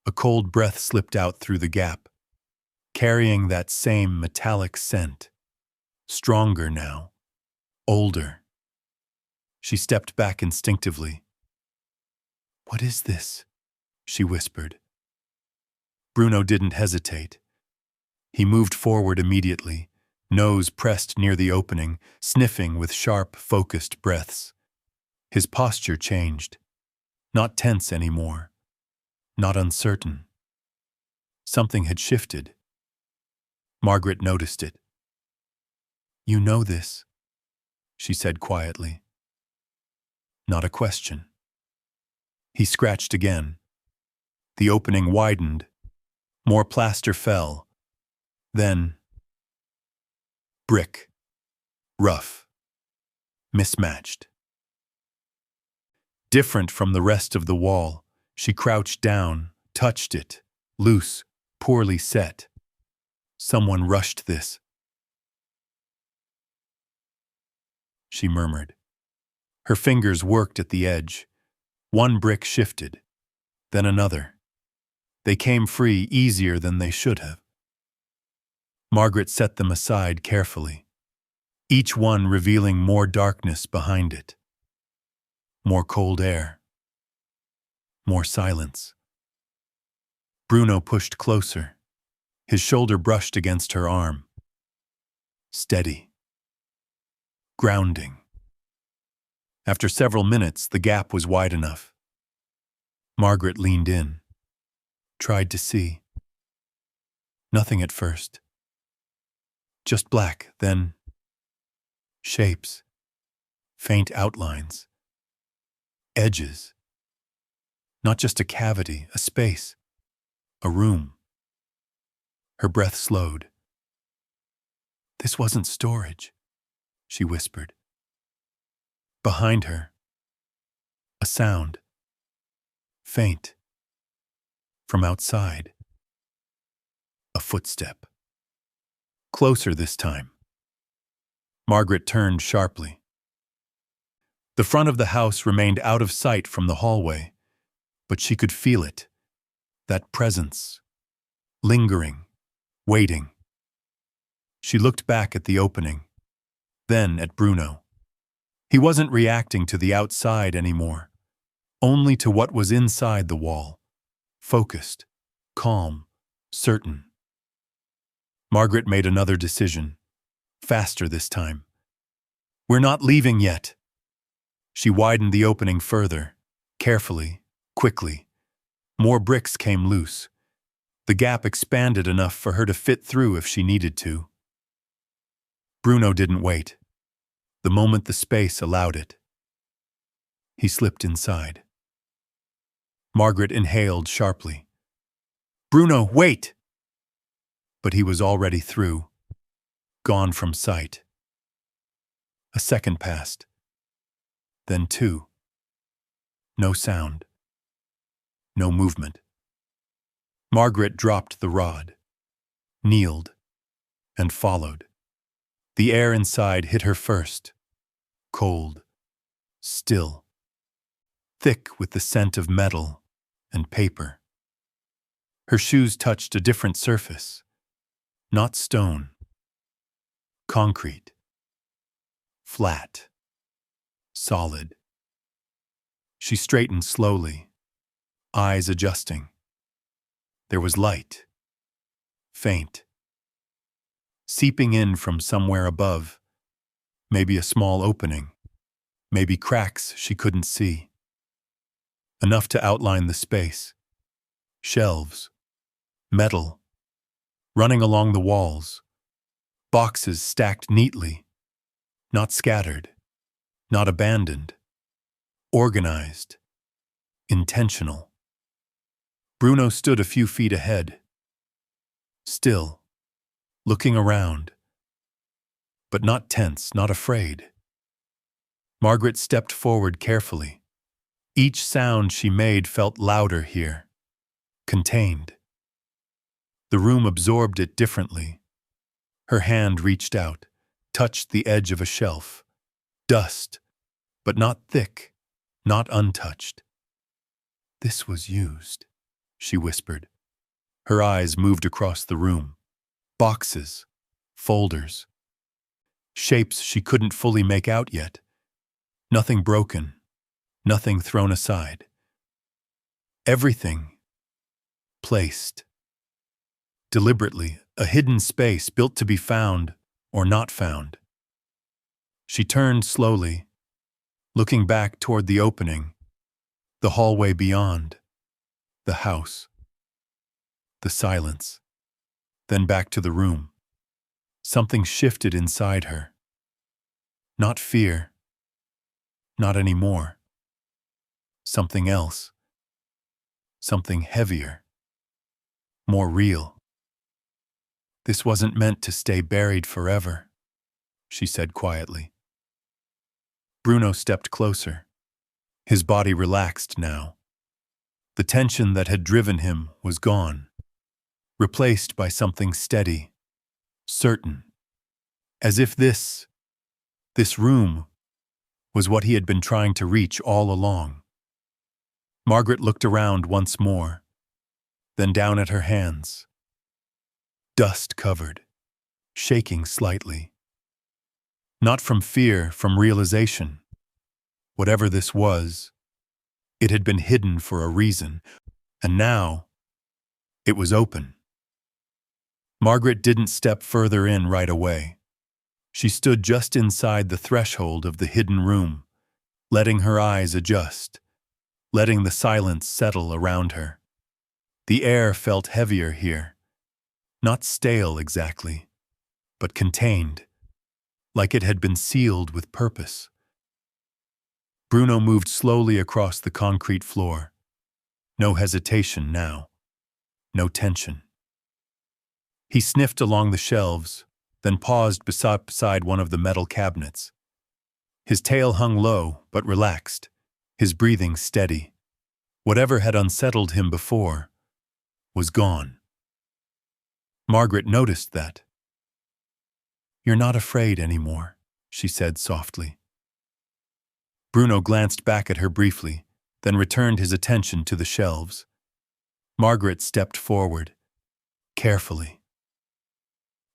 A cold breath slipped out through the gap, carrying that same metallic scent. Stronger now. Older. She stepped back instinctively. "What is this?" she whispered. Bruno didn't hesitate. He moved forward immediately, nose pressed near the opening, sniffing with sharp, focused breaths. His posture changed. Not tense anymore. Not uncertain. Something had shifted. Margaret noticed it. "You know this," she said quietly. Not a question. He scratched again. The opening widened. More plaster fell. Then, brick. Rough. Mismatched. Different from the rest of the wall, she crouched down, touched it, loose, poorly set. "Someone rushed this," she murmured. Her fingers worked at the edge. One brick shifted, then another. They came free easier than they should have. Margaret set them aside carefully, each one revealing more darkness behind it. More cold air. More silence. Bruno pushed closer. His shoulder brushed against her arm. Steady. Grounding. After several minutes, the gap was wide enough. Margaret leaned in. Tried to see. Nothing at first. Just black, then shapes. Faint outlines. Edges. Not just a cavity, a space. A room. Her breath slowed. "This wasn't storage," she whispered. Behind her, a sound. Faint. From outside. A footstep. Closer this time. Margaret turned sharply. The front of the house remained out of sight from the hallway, but she could feel it. That presence. Lingering. Waiting. She looked back at the opening, then at Bruno. He wasn't reacting to the outside anymore, only to what was inside the wall. Focused, calm, certain. Margaret made another decision, faster this time. "We're not leaving yet." She widened the opening further, carefully, quickly. More bricks came loose. The gap expanded enough for her to fit through if she needed to. Bruno didn't wait. The moment the space allowed it. He slipped inside. Margaret inhaled sharply. "Bruno, wait!" But he was already through, gone from sight. A second passed. Then two. No sound. No movement. Margaret dropped the rod, kneeled, and followed. The air inside hit her first. Cold. Still. Thick with the scent of metal and paper. Her shoes touched a different surface. Not stone. Concrete. Flat. Solid. She straightened slowly, eyes adjusting. There was light. Faint. Seeping in from somewhere above. Maybe a small opening. Maybe cracks she couldn't see. Enough to outline the space. Shelves. Metal. Running along the walls. Boxes stacked neatly. Not scattered. Not abandoned. Organized. Intentional. Bruno stood a few feet ahead. Still. Looking around. But not tense, not afraid. Margaret stepped forward carefully. Each sound she made felt louder here, contained. The room absorbed it differently. Her hand reached out, touched the edge of a shelf. Dust, but not thick, not untouched. "This was used," she whispered. Her eyes moved across the room. Boxes, folders, shapes she couldn't fully make out yet. Nothing broken, nothing thrown aside. Everything placed. Deliberately, a hidden space built to be found or not found. She turned slowly, looking back toward the opening, the hallway beyond, the house, the silence, then back to the room. Something shifted inside her. Not fear, not anymore. Something else. Something heavier. More real. "This wasn't meant to stay buried forever," she said quietly. Bruno stepped closer. His body relaxed now. The tension that had driven him was gone, replaced by something steady, certain, as if this room was what he had been trying to reach all along. Margaret looked around once more, then down at her hands. Dust-covered, shaking slightly. Not from fear, from realization. Whatever this was, it had been hidden for a reason, and now it was open. Margaret didn't step further in right away. She stood just inside the threshold of the hidden room, letting her eyes adjust, letting the silence settle around her. The air felt heavier here. Not stale exactly, but contained, like it had been sealed with purpose. Bruno moved slowly across the concrete floor. No hesitation now. No tension. He sniffed along the shelves, then paused beside one of the metal cabinets. His tail hung low, but relaxed, his breathing steady. Whatever had unsettled him before was gone. Margaret noticed that. "You're not afraid anymore," she said softly. Bruno glanced back at her briefly, then returned his attention to the shelves. Margaret stepped forward, carefully.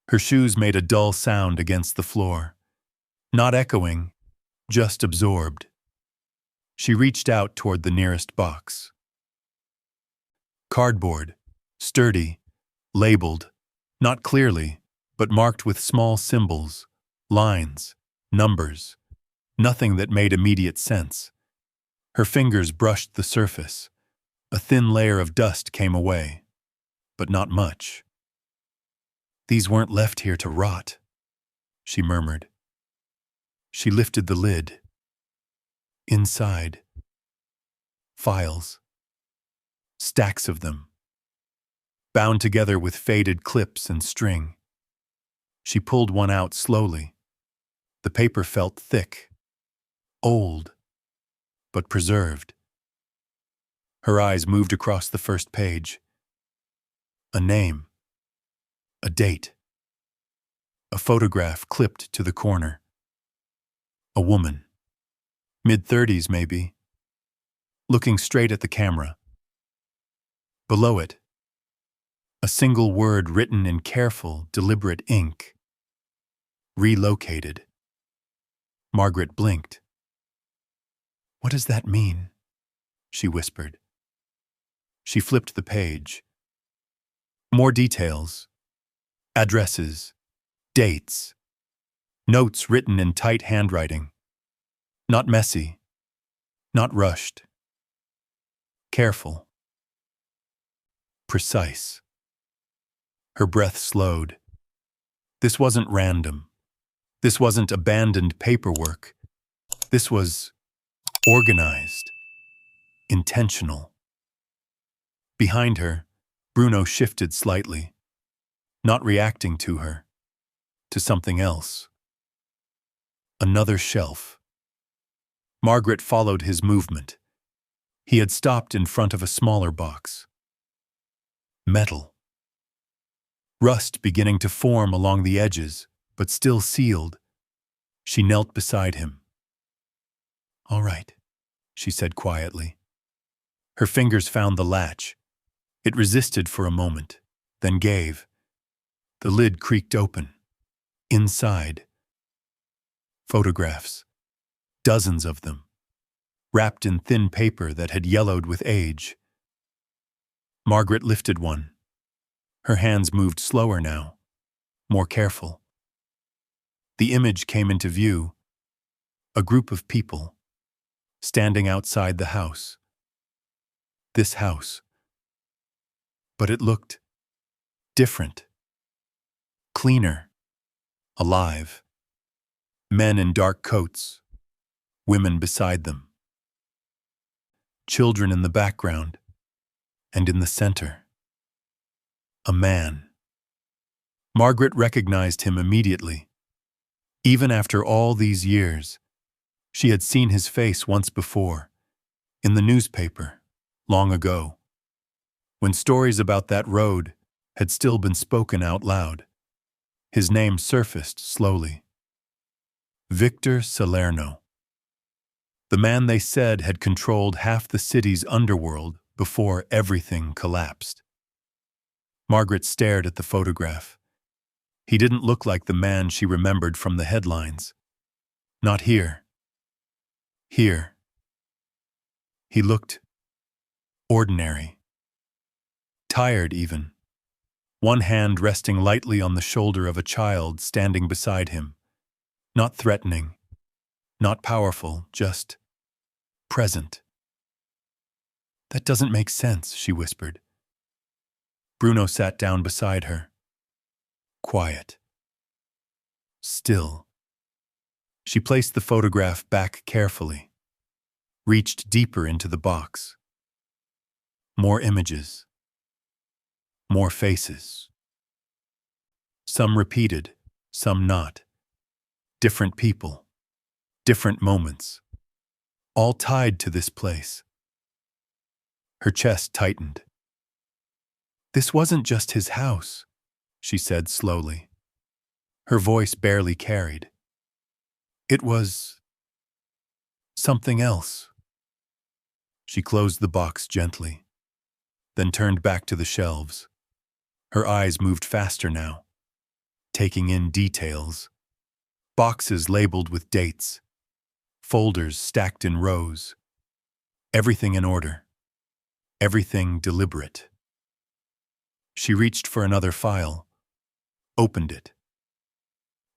Her shoes made a dull sound against the floor, not echoing, just absorbed. She reached out toward the nearest box. Cardboard, sturdy, labeled, not clearly, but marked with small symbols, lines, numbers, nothing that made immediate sense. Her fingers brushed the surface. A thin layer of dust came away, but not much. "These weren't left here to rot," she murmured. She lifted the lid. Inside, files. Stacks of them, bound together with faded clips and string. She pulled one out slowly. The paper felt thick, old, but preserved. Her eyes moved across the first page. A name, a date, a photograph clipped to the corner. A woman, mid-30s maybe, looking straight at the camera. Below it, a single word written in careful, deliberate ink. Relocated. Margaret blinked. "What does that mean?" she whispered. She flipped the page. More details. Addresses. Dates. Notes written in tight handwriting. Not messy. Not rushed. Careful. Precise. Her breath slowed. This wasn't random. This wasn't abandoned paperwork. This was organized, intentional. Behind her, Bruno shifted slightly, not reacting to her, to something else. Another shelf. Margaret followed his movement. He had stopped in front of a smaller box. Metal. Rust beginning to form along the edges, but still sealed. She knelt beside him. "All right," she said quietly. Her fingers found the latch. It resisted for a moment, then gave. The lid creaked open. Inside, photographs. Dozens of them, wrapped in thin paper that had yellowed with age. Margaret lifted one. Her hands moved slower now, more careful. The image came into view. A group of people, standing outside the house. This house. But it looked different. Cleaner. Alive. Men in dark coats. Women beside them. Children in the background. And in the center. A man. Margaret recognized him immediately. Even after all these years, she had seen his face once before, in the newspaper, long ago, when stories about that road had still been spoken out loud. His name surfaced slowly. Victor Salerno. The man they said had controlled half the city's underworld before everything collapsed. Margaret stared at the photograph. He didn't look like the man she remembered from the headlines. Not here. Here. He looked ordinary. Tired even. One hand resting lightly on the shoulder of a child standing beside him. Not threatening. Not powerful, just present. "That doesn't make sense," she whispered. Bruno sat down beside her. Quiet. Still. She placed the photograph back carefully, reached deeper into the box. More images. More faces. Some repeated, some not. Different people. Different moments. All tied to this place. Her chest tightened. "This wasn't just his house," she said slowly. Her voice barely carried. "It was something else." She closed the box gently, then turned back to the shelves. Her eyes moved faster now, taking in details. Boxes labeled with dates. Folders stacked in rows. Everything in order. Everything deliberate. She reached for another file, opened it.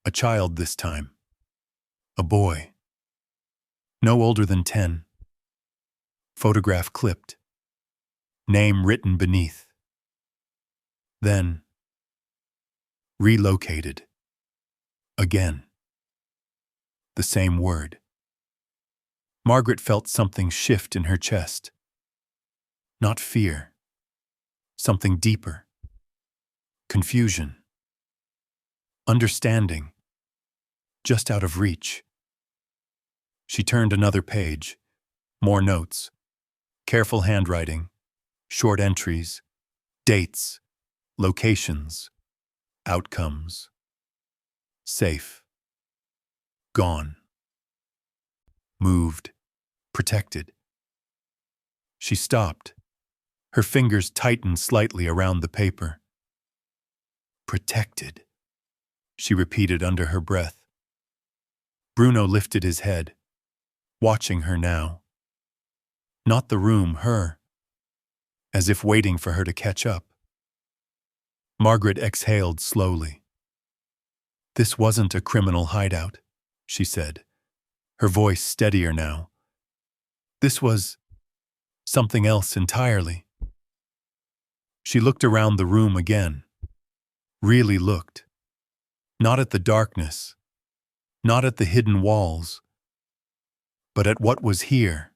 A child this time. A boy. No older than 10. Photograph clipped. Name written beneath. Then, relocated. Again. The same word. Margaret felt something shift in her chest. Not fear. Something deeper. Confusion. Understanding. Just out of reach. She turned another page. More notes. Careful handwriting. Short entries. Dates. Locations. Outcomes. Safe. Gone. Moved. Protected. She stopped. Her fingers tightened slightly around the paper. "Protected," she repeated under her breath. Bruno lifted his head, watching her now. Not the room, her. As if waiting for her to catch up. Margaret exhaled slowly. "This wasn't a criminal hideout," she said, her voice steadier now. "This was something else entirely." She looked around the room again. Really looked. Not at the darkness. Not at the hidden walls. But at what was here.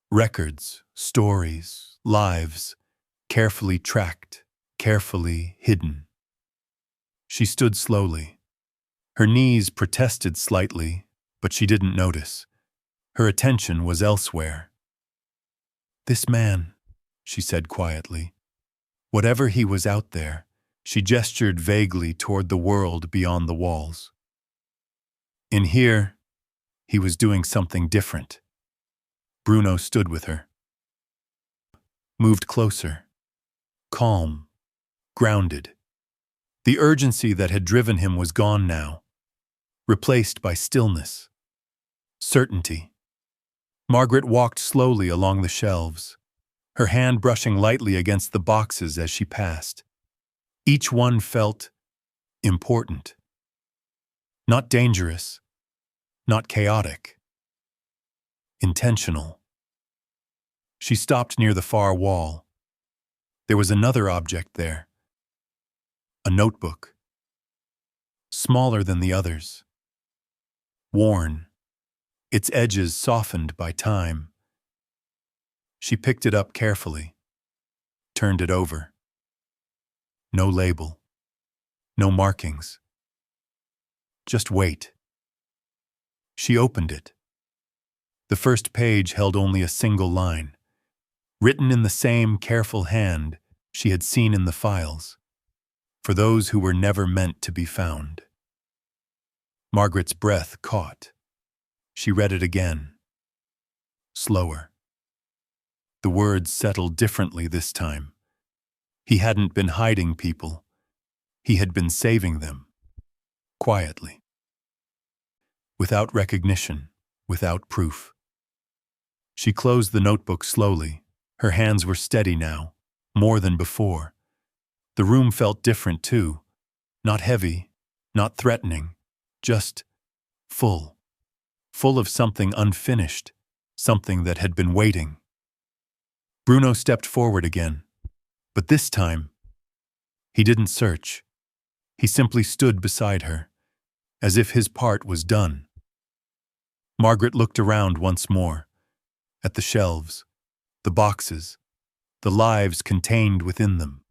Records, stories, lives, carefully tracked, carefully hidden. She stood slowly. Her knees protested slightly, but she didn't notice. Her attention was elsewhere. "This man," she said quietly. Whatever he was out there, she gestured vaguely toward the world beyond the walls. In here, he was doing something different. Bruno stood with her. Moved closer. Calm. Grounded. The urgency that had driven him was gone now, replaced by stillness. Certainty. Margaret walked slowly along the shelves, her hand brushing lightly against the boxes as she passed. Each one felt important. Not dangerous. Not chaotic. Intentional. She stopped near the far wall. There was another object there. A notebook. Smaller than the others. Worn. Its edges softened by time. She picked it up carefully. Turned it over. No label. No markings. Just weight. She opened it. The first page held only a single line, written in the same careful hand she had seen in the files, for those who were never meant to be found. Margaret's breath caught. She read it again. Slower. The words settled differently this time. He hadn't been hiding people. He had been saving them. Quietly. Without recognition, without proof. She closed the notebook slowly. Her hands were steady now, more than before. The room felt different too. Not heavy, not threatening, just full. Full of something unfinished, something that had been waiting. Bruno stepped forward again, but this time, he didn't search. He simply stood beside her, as if his part was done. Margaret looked around once more, at the shelves, the boxes, the lives contained within them,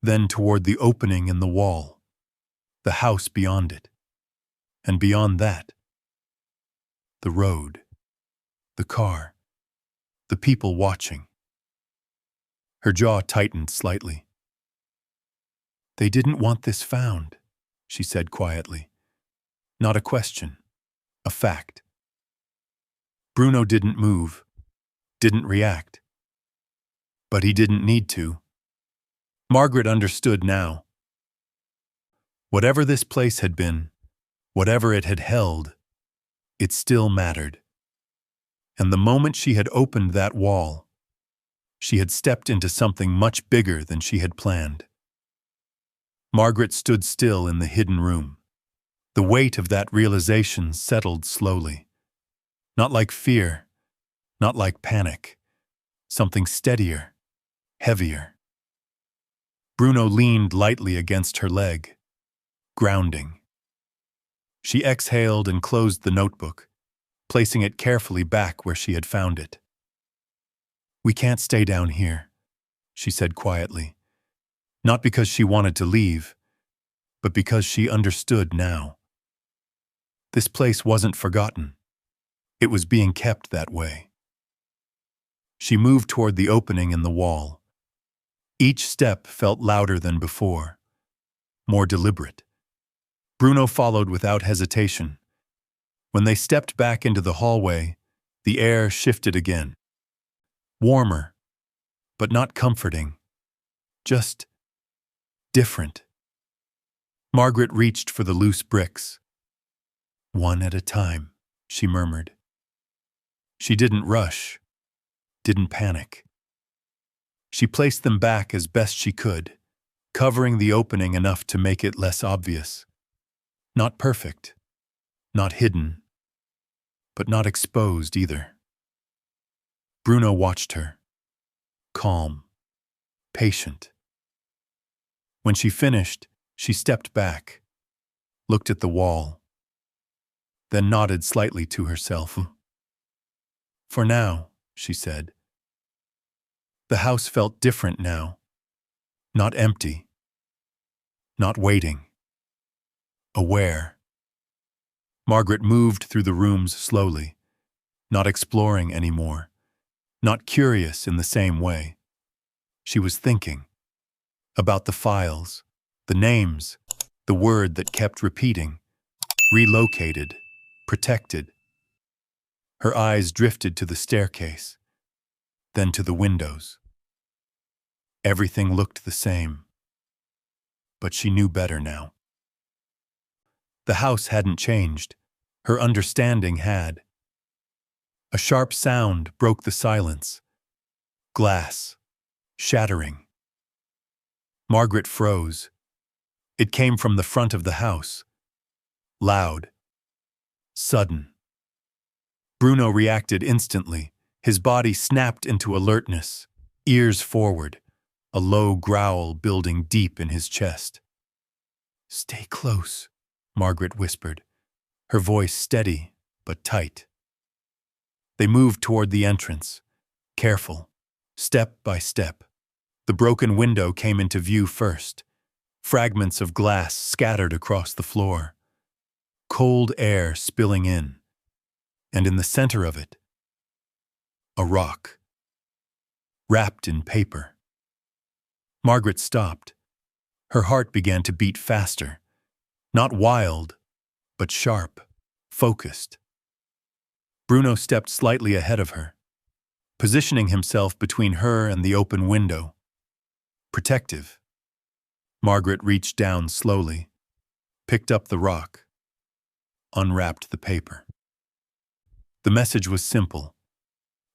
then toward the opening in the wall, the house beyond it, and beyond that, the road, the car, the people watching. Her jaw tightened slightly. "They didn't want this found," she said quietly. Not a question, a fact. Bruno didn't move, didn't react. But he didn't need to. Margaret understood now. Whatever this place had been, whatever it had held, it still mattered. And the moment she had opened that wall, she had stepped into something much bigger than she had planned. Margaret stood still in the hidden room. The weight of that realization settled slowly. Not like fear, not like panic. Something steadier, heavier. Bruno leaned lightly against her leg, grounding. She exhaled and closed the notebook, placing it carefully back where she had found it. "We can't stay down here," she said quietly. Not because she wanted to leave, but because she understood now. This place wasn't forgotten. It was being kept that way. She moved toward the opening in the wall. Each step felt louder than before, more deliberate. Bruno followed without hesitation. When they stepped back into the hallway, the air shifted again. Warmer, but not comforting. Just different. Margaret reached for the loose bricks. "One at a time," she murmured. She didn't rush, didn't panic. She placed them back as best she could, covering the opening enough to make it less obvious. Not perfect, not hidden, but not exposed either. Bruno watched her, calm, patient. When she finished, she stepped back, looked at the wall, then nodded slightly to herself. "For now," she said. The house felt different now. Not empty. Not waiting. Aware. Margaret moved through the rooms slowly, not exploring anymore, not curious in the same way. She was thinking about the files, the names, the word that kept repeating, relocated, protected. Her eyes drifted to the staircase, then to the windows. Everything looked the same, but she knew better now. The house hadn't changed. Her understanding had. A sharp sound broke the silence. Glass, shattering. Margaret froze. It came from the front of the house. Loud. Sudden. Bruno reacted instantly. His body snapped into alertness, ears forward, a low growl building deep in his chest. "Stay close," Margaret whispered, her voice steady but tight. They moved toward the entrance, careful, step by step. The broken window came into view first, fragments of glass scattered across the floor, cold air spilling in, and in the center of it, a rock, wrapped in paper. Margaret stopped. Her heart began to beat faster, not wild, but sharp, focused. Bruno stepped slightly ahead of her, positioning himself between her and the open window. Protective. Margaret reached down slowly, picked up the rock, unwrapped the paper. The message was simple,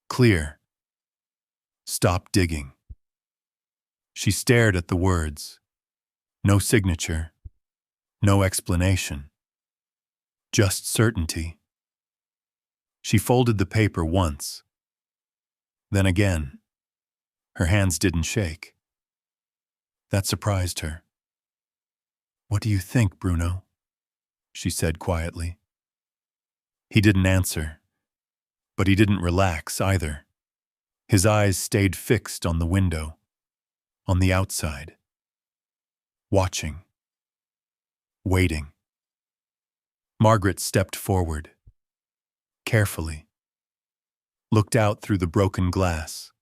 clear. Stop digging. She stared at the words. No signature, no explanation. Just certainty. She folded the paper once, then again. Her hands didn't shake. That surprised her. "What do you think, Bruno?" she said quietly. He didn't answer, but he didn't relax either. His eyes stayed fixed on the window, on the outside. Watching. Waiting. Margaret stepped forward. Carefully. Looked out through the broken glass.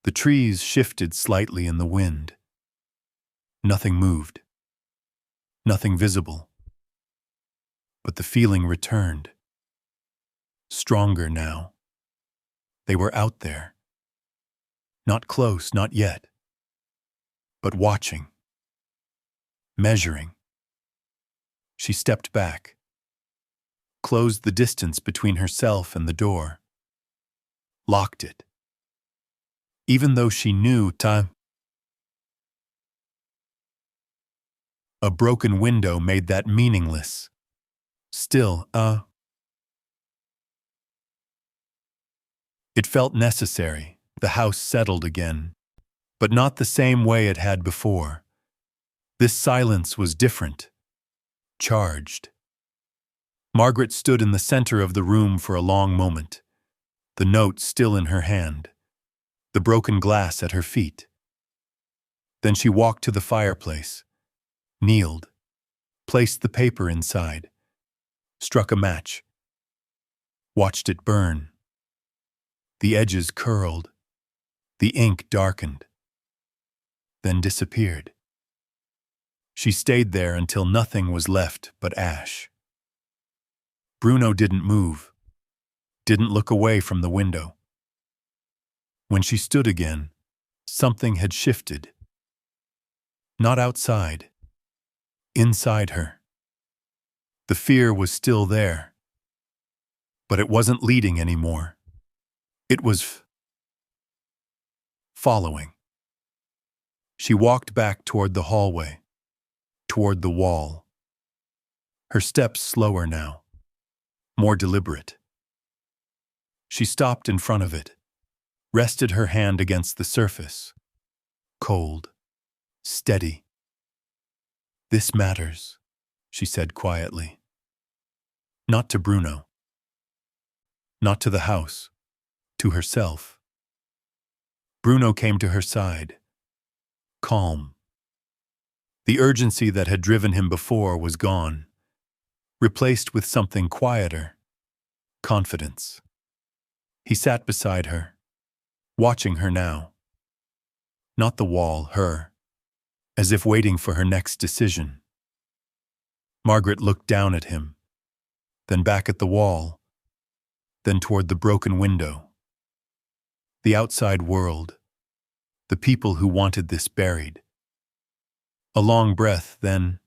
The trees shifted slightly in the wind. Nothing moved. Nothing visible. But the feeling returned. Stronger now. They were out there. Not close, not yet. But watching. Measuring. She stepped back. Closed the distance between herself and the door. Locked it. Even though she knew time. A broken window made that meaningless. Still, It felt necessary. The house settled again, but not the same way it had before. This silence was different. Charged. Margaret stood in the center of the room for a long moment, the note still in her hand, the broken glass at her feet. Then she walked to the fireplace, kneeled, placed the paper inside, struck a match, watched it burn. The edges curled, the ink darkened, then disappeared. She stayed there until nothing was left but ash. Bruno didn't move, didn't look away from the window. When she stood again, something had shifted. Not outside, inside her. The fear was still there, but it wasn't leading anymore. It was following. She walked back toward the hallway, toward the wall. Her steps slower now, more deliberate. She stopped in front of it, rested her hand against the surface. Cold, steady. "This matters," she said quietly. Not to Bruno. Not to the house. To herself. Bruno came to her side. Calm. The urgency that had driven him before was gone, replaced with something quieter, confidence. He sat beside her, watching her now. Not the wall, her, as if waiting for her next decision. Margaret looked down at him, then back at the wall, then toward the broken window. The outside world, the people who wanted this buried. A long breath, then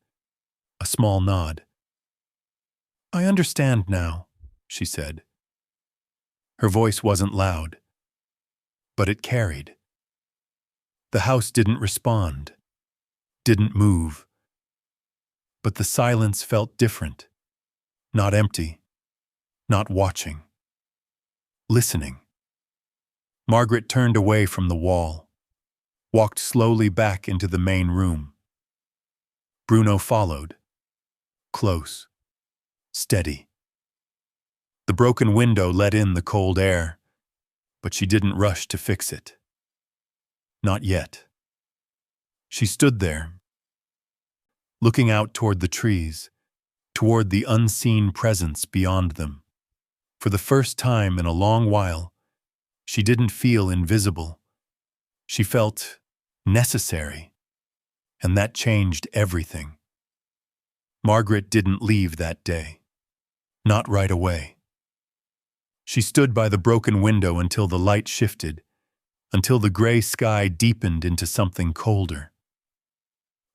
a small nod. "I understand now," she said. Her voice wasn't loud, but it carried. The house didn't respond, didn't move, but the silence felt different, not empty, not watching, listening. Margaret turned away from the wall, walked slowly back into the main room. Bruno followed, close, steady. The broken window let in the cold air, but she didn't rush to fix it. Not yet. She stood there, looking out toward the trees, toward the unseen presence beyond them. For the first time in a long while, she didn't feel invisible. She felt necessary, and that changed everything. Margaret didn't leave that day. Not right away. She stood by the broken window until the light shifted, until the gray sky deepened into something colder.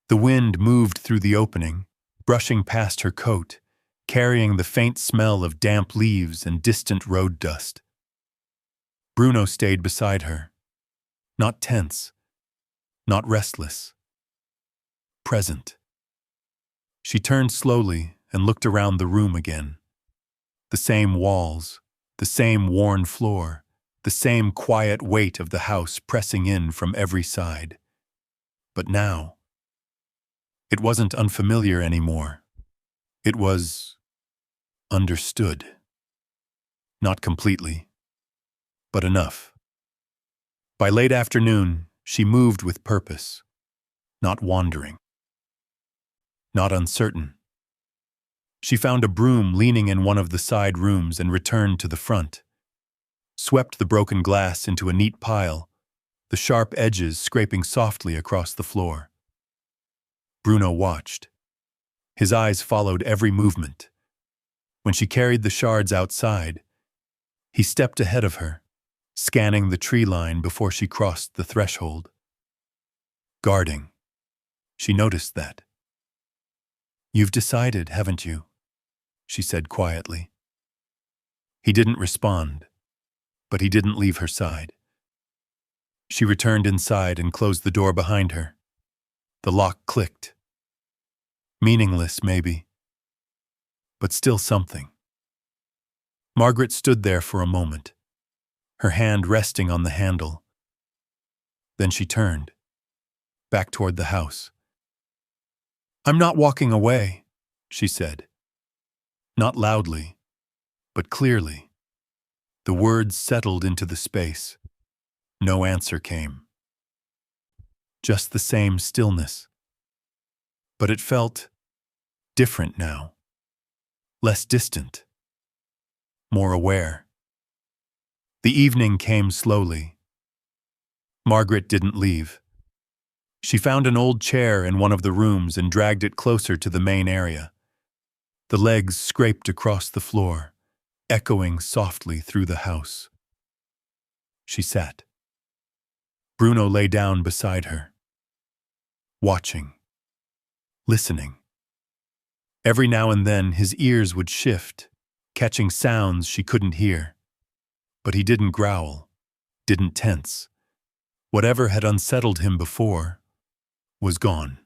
The wind moved through the opening, brushing past her coat, carrying the faint smell of damp leaves and distant road dust. Bruno stayed beside her, not tense, not restless, present. She turned slowly and looked around the room again. The same walls, the same worn floor, the same quiet weight of the house pressing in from every side. But now, it wasn't unfamiliar anymore. It was understood. Not completely, but enough. By late afternoon, she moved with purpose, not wandering, not uncertain. She found a broom leaning in one of the side rooms and returned to the front, swept the broken glass into a neat pile, the sharp edges scraping softly across the floor. Bruno watched. His eyes followed every movement. When she carried the shards outside, he stepped ahead of her, scanning the tree line before she crossed the threshold. Guarding. She noticed that. "You've decided, haven't you?" she said quietly. He didn't respond, but he didn't leave her side. She returned inside and closed the door behind her. The lock clicked. Meaningless, maybe, but still something. Margaret stood there for a moment, her hand resting on the handle. Then she turned, back toward the house. "I'm not walking away," she said. Not loudly, but clearly. The words settled into the space. No answer came. Just the same stillness. But it felt different now. Less distant. More aware. The evening came slowly. Margaret didn't leave. She found an old chair in one of the rooms and dragged it closer to the main area. The legs scraped across the floor, echoing softly through the house. She sat. Bruno lay down beside her, watching, listening. Every now and then his ears would shift, catching sounds she couldn't hear. But he didn't growl, didn't tense. Whatever had unsettled him before was gone,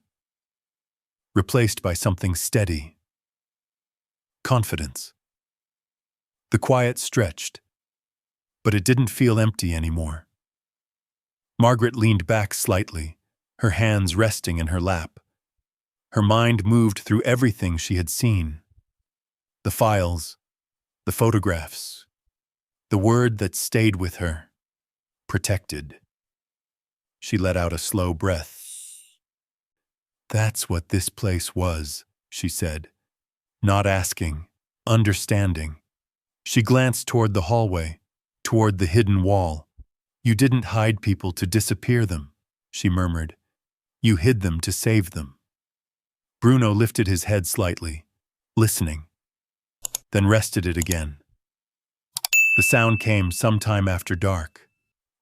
replaced by something steady. Confidence. The quiet stretched, but it didn't feel empty anymore. Margaret leaned back slightly, her hands resting in her lap. Her mind moved through everything she had seen. The files, the photographs, the word that stayed with her. Protected. She let out a slow breath. "That's what this place was," she said. Not asking, understanding. She glanced toward the hallway, toward the hidden wall. "You didn't hide people to disappear them," she murmured. "You hid them to save them." Bruno lifted his head slightly, listening, then rested it again. The sound came sometime after dark,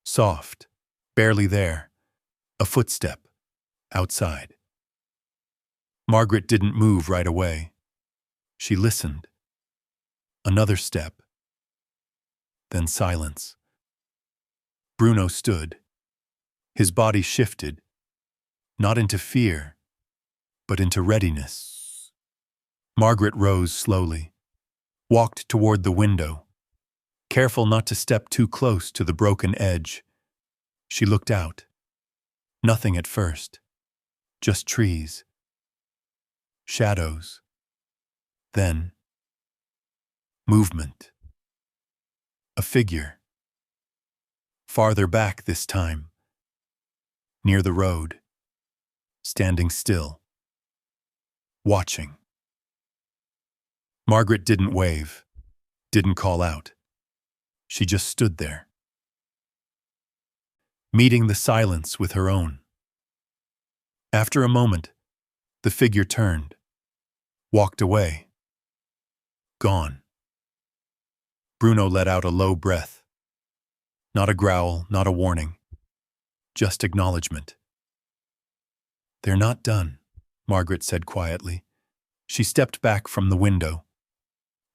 soft, barely there, a footstep, outside. Margaret didn't move right away. She listened. Another step. Then silence. Bruno stood. His body shifted, not into fear, but into readiness. Margaret rose slowly, walked toward the window, careful not to step too close to the broken edge. She looked out. Nothing at first, just trees, shadows, then movement. A figure. Farther back this time, near the road, standing still, watching. Margaret didn't wave, didn't call out. She just stood there, meeting the silence with her own. After a moment, the figure turned, walked away, gone. Bruno let out a low breath. Not a growl, not a warning, just acknowledgement. "They're not done," Margaret said quietly. She stepped back from the window,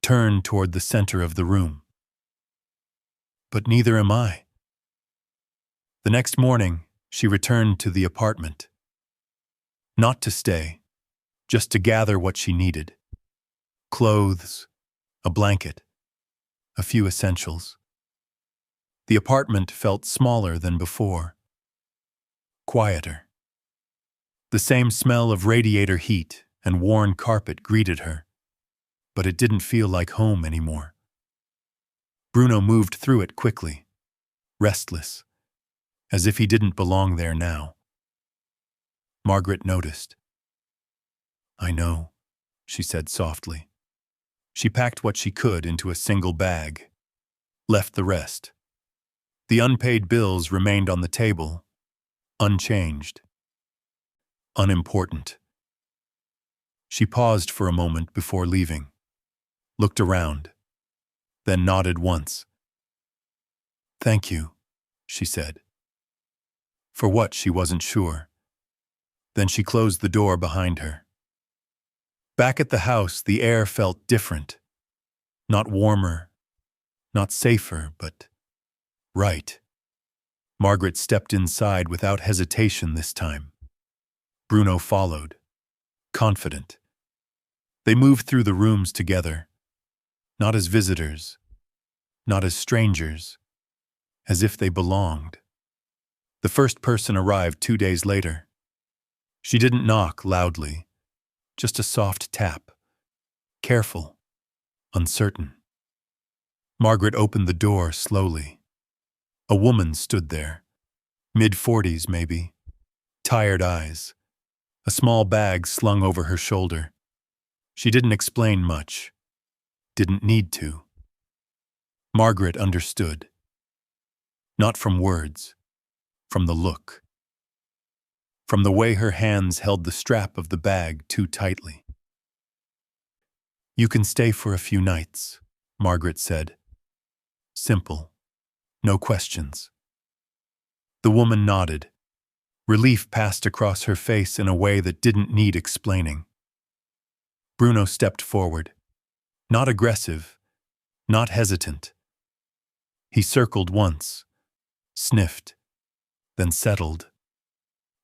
turned toward the center of the room. "But neither am I." The next morning, she returned to the apartment. Not to stay, just to gather what she needed. Clothes, a blanket, a few essentials. The apartment felt smaller than before. Quieter. The same smell of radiator heat and worn carpet greeted her, but it didn't feel like home anymore. Bruno moved through it quickly, restless, as if he didn't belong there now. Margaret noticed. "I know," she said softly. She packed what she could into a single bag, left the rest. The unpaid bills remained on the table, unchanged, unimportant. She paused for a moment before leaving, looked around, then nodded once. "Thank you," she said. For what, she wasn't sure. Then she closed the door behind her. Back at the house, the air felt different. Not warmer, not safer, but right. Margaret stepped inside without hesitation this time. Bruno followed, confident. They moved through the rooms together, not as visitors, not as strangers, as if they belonged. The first person arrived 2 days later. She didn't knock loudly, just a soft tap, careful, uncertain. Margaret opened the door slowly. A woman stood there, mid-40s maybe, tired eyes, a small bag slung over her shoulder. She didn't explain much, didn't need to. Margaret understood. Not from words, from the look. From the way her hands held the strap of the bag too tightly. "You can stay for a few nights," Margaret said. Simple, no questions. The woman nodded. Relief passed across her face in a way that didn't need explaining. Bruno stepped forward, not aggressive, not hesitant. He circled once, sniffed, then settled,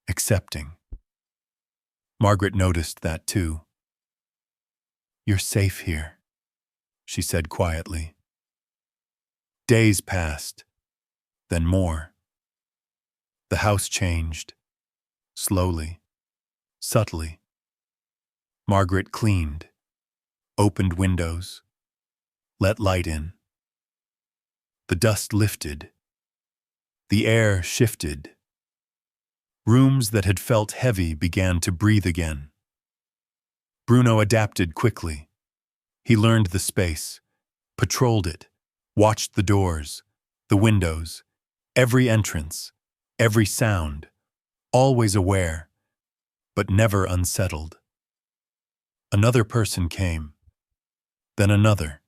accepting. Margaret noticed that too. "You're safe here," she said quietly. Days passed, then more. The house changed, slowly, subtly. Margaret cleaned, opened windows, let light in. The dust lifted. The air shifted. Rooms that had felt heavy began to breathe again. Bruno adapted quickly. He learned the space, patrolled it, watched the doors, the windows, every entrance, every sound, always aware, but never unsettled. Another person came, then another,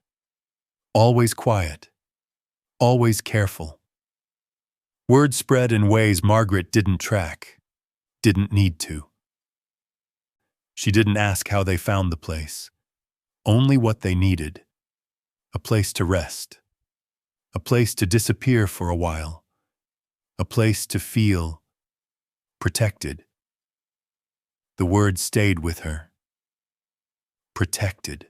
always quiet, always careful. Word spread in ways Margaret didn't track, didn't need to. She didn't ask how they found the place, only what they needed. A place to rest, a place to disappear for a while, a place to feel protected. The word stayed with her. Protected.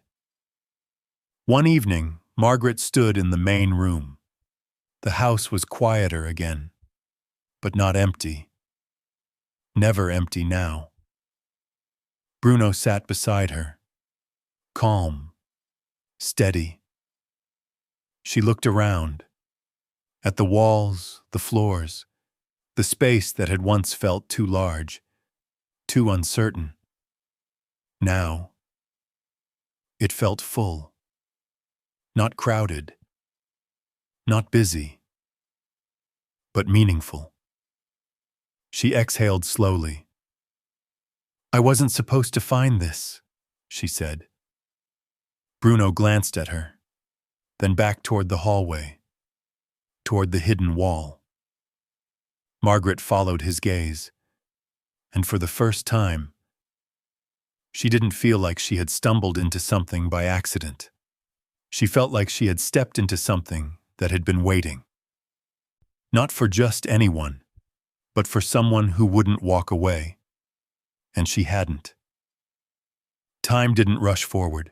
One evening, Margaret stood in the main room. The house was quieter again, but not empty. Never empty now. Bruno sat beside her, calm, steady. She looked around, at the walls, the floors, the space that had once felt too large, too uncertain. Now, it felt full, not crowded, not busy, but meaningful. She exhaled slowly. "I wasn't supposed to find this," she said. Bruno glanced at her, then back toward the hallway, toward the hidden wall. Margaret followed his gaze, and for the first time, she didn't feel like she had stumbled into something by accident. She felt like she had stepped into something that had been waiting. Not for just anyone, but for someone who wouldn't walk away. And she hadn't. Time didn't rush forward.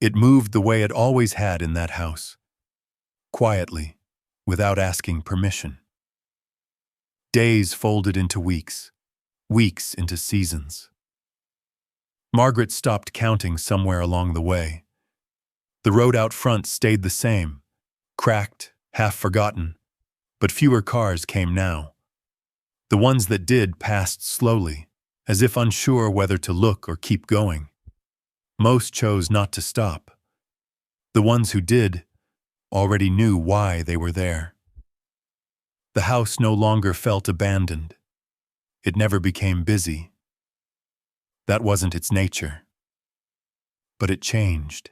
It moved the way it always had in that house. Quietly, without asking permission. Days folded into weeks, weeks into seasons. Margaret stopped counting somewhere along the way. The road out front stayed the same, cracked, half forgotten, but fewer cars came now. The ones that did passed slowly, as if unsure whether to look or keep going. Most chose not to stop. The ones who did already knew why they were there. The house no longer felt abandoned. It never became busy. That wasn't its nature. But it changed.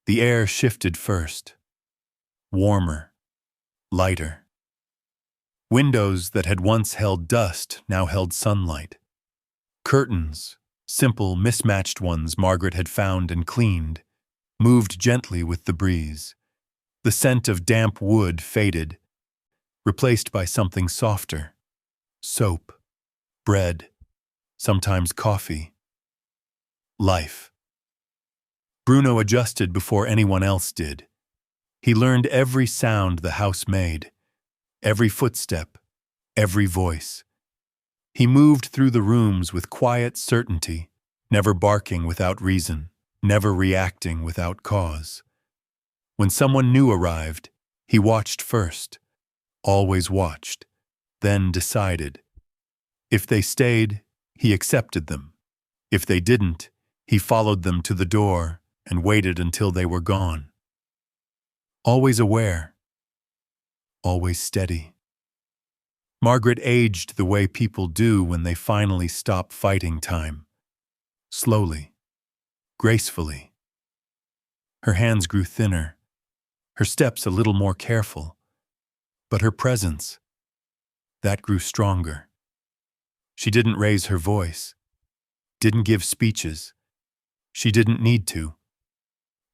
The air shifted first. Warmer, lighter. Windows that had once held dust now held sunlight. Curtains, simple, mismatched ones Margaret had found and cleaned, moved gently with the breeze. The scent of damp wood faded, replaced by something softer. Soap, bread, sometimes coffee. Life. Bruno adjusted before anyone else did. He learned every sound the house made, every footstep, every voice. He moved through the rooms with quiet certainty, never barking without reason, never reacting without cause. When someone new arrived, he watched first, always watched, then decided. If they stayed, he accepted them. If they didn't, he followed them to the door and waited until they were gone. Always aware, always steady. Margaret aged the way people do when they finally stop fighting time. Slowly, gracefully. Her hands grew thinner, her steps a little more careful, but her presence, that grew stronger. She didn't raise her voice, didn't give speeches. She didn't need to.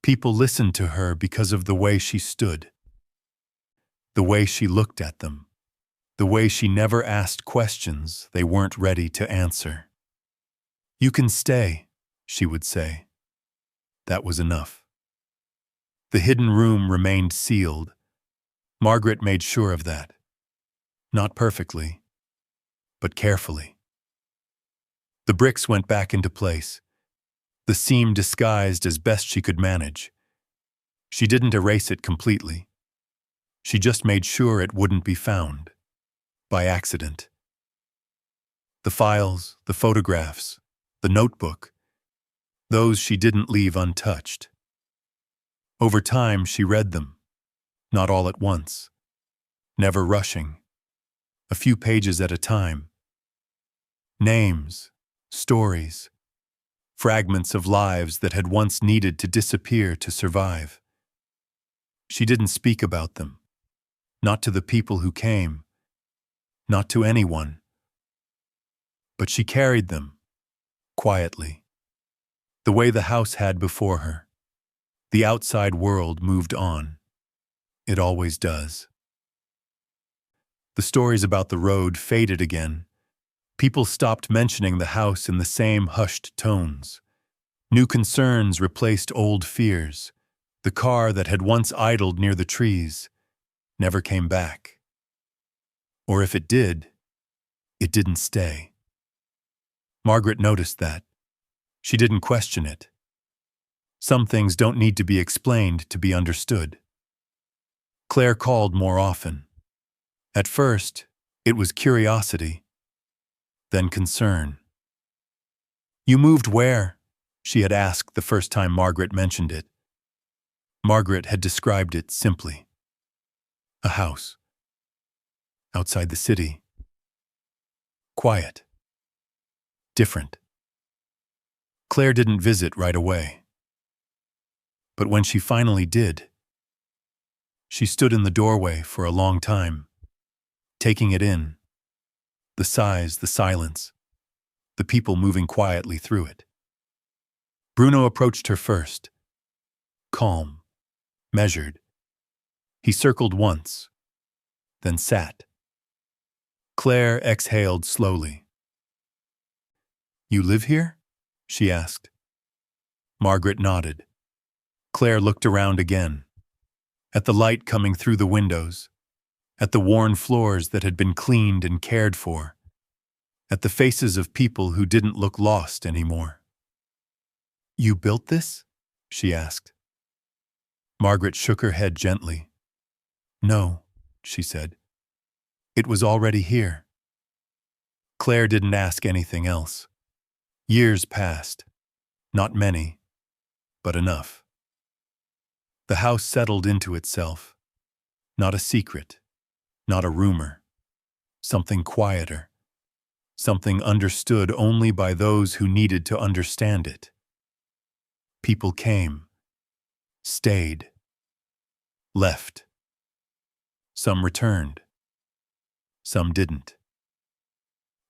People listened to her because of the way she stood, the way she looked at them, the way she never asked questions they weren't ready to answer. "You can stay," she would say. That was enough. The hidden room remained sealed. Margaret made sure of that. Not perfectly, but carefully. The bricks went back into place, the seam disguised as best she could manage. She didn't erase it completely. She just made sure it wouldn't be found, by accident. The files, the photographs, the notebook, those she didn't leave untouched. Over time, she read them, not all at once, never rushing, a few pages at a time. Names, stories, fragments of lives that had once needed to disappear to survive. She didn't speak about them, not to the people who came, not to anyone. But she carried them, quietly, the way the house had before her. The outside world moved on. It always does. The stories about the road faded again. People stopped mentioning the house in the same hushed tones. New concerns replaced old fears. The car that had once idled near the trees never came back. Or if it did, it didn't stay. Margaret noticed that. She didn't question it. Some things don't need to be explained to be understood. Claire called more often. At first, it was curiosity, then concern. "You moved where?" she had asked the first time Margaret mentioned it. Margaret had described it simply. A house. Outside the city. Quiet. Different. Claire didn't visit right away. But when she finally did, she stood in the doorway for a long time, taking it in. The size, the silence, the people moving quietly through it. Bruno approached her first. Calm, measured. He circled once, then sat. Claire exhaled slowly. "You live here?" she asked. Margaret nodded. Claire looked around again, at the light coming through the windows, at the worn floors that had been cleaned and cared for, at the faces of people who didn't look lost anymore. "You built this?" she asked. Margaret shook her head gently. "No," she said. "It was already here." Claire didn't ask anything else. Years passed. Not many, but enough. The house settled into itself. Not a secret, not a rumor. Something quieter. Something understood only by those who needed to understand it. People came, stayed, left. Some returned. Some didn't.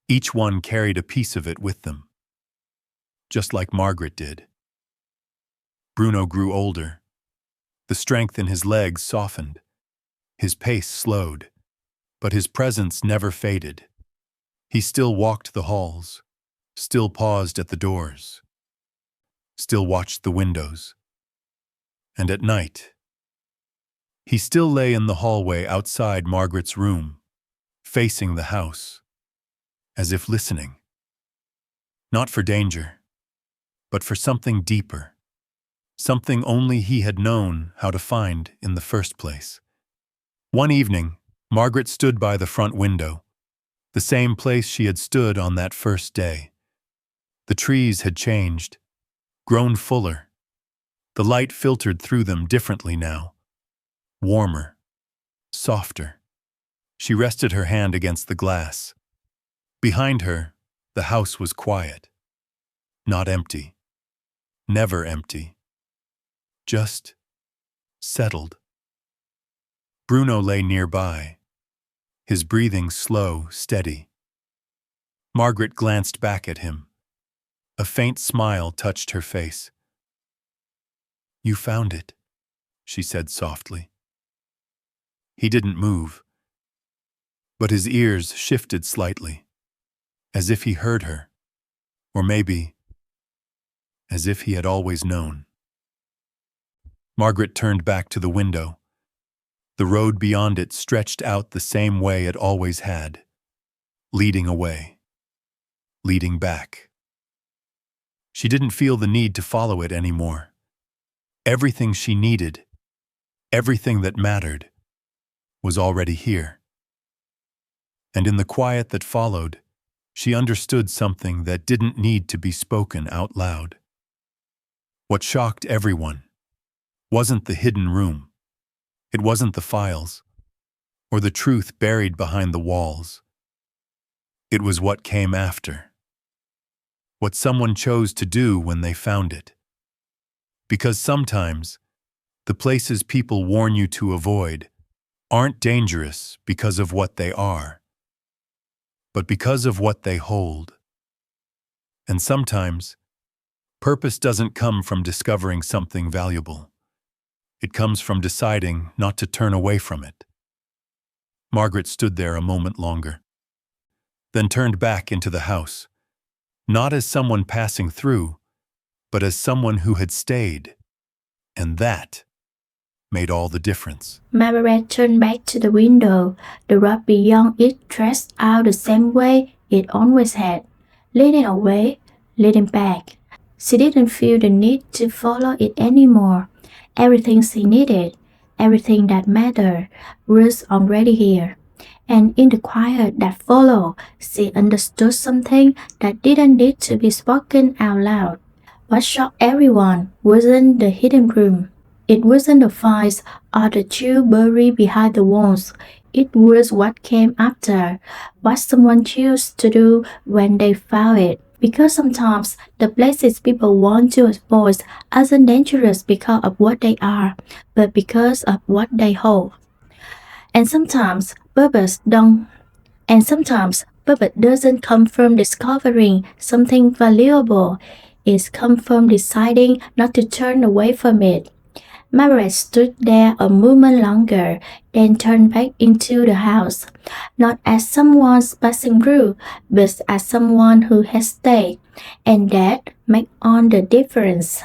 Each one carried a piece of it with them. Just like Margaret did. Bruno grew older. The strength in his legs softened. His pace slowed, but his presence never faded. He still walked the halls, still paused at the doors, still watched the windows. And at night, he still lay in the hallway outside Margaret's room, facing the house, as if listening. Not for danger, but for something deeper. Something only he had known how to find in the first place. One evening, Margaret stood by the front window, the same place she had stood on that first day. The trees had changed, grown fuller. The light filtered through them differently now, warmer, softer. She rested her hand against the glass. Behind her, the house was quiet. Not empty. Never empty. Just settled. Bruno lay nearby, his breathing slow, steady. Margaret glanced back at him. A faint smile touched her face. "You found it," she said softly. He didn't move, but his ears shifted slightly, as if he heard her, or maybe as if he had always known. Margaret turned back to the window. The road beyond it stretched out the same way it always had, leading away, leading back. She didn't feel the need to follow it anymore. Everything she needed, everything that mattered, was already here. And in the quiet that followed, she understood something that didn't need to be spoken out loud. What shocked everyone, wasn't the hidden room. It wasn't the files, or the truth buried behind the walls. It was what came after. What someone chose to do when they found it. Because sometimes, the places people warn you to avoid aren't dangerous because of what they are, but because of what they hold. And sometimes, purpose doesn't come from discovering something valuable. It comes from deciding not to turn away from it. Margaret stood there a moment longer, then turned back into the house, not as someone passing through, but as someone who had stayed. And that made all the difference. Margaret turned back to the window. The road beyond it stretched out the same way it always had, leading away, leading back. She didn't feel the need to follow it anymore. Everything she needed, everything that mattered, was already here. And in the quiet that followed, she understood something that didn't need to be spoken out loud. What shocked everyone wasn't the hidden room. It wasn't the files or the truth buried behind the walls. It was what came after, what someone chose to do when they found it. Because sometimes the places people want to avoid aren't dangerous because of what they are, but because of what they hold. And sometimes purpose doesn't come from discovering something valuable. It comes from deciding not to turn away from it. Margaret stood there a moment longer, then turned back into the house, not as someone passing through, but as someone who had stayed, and that made all the difference.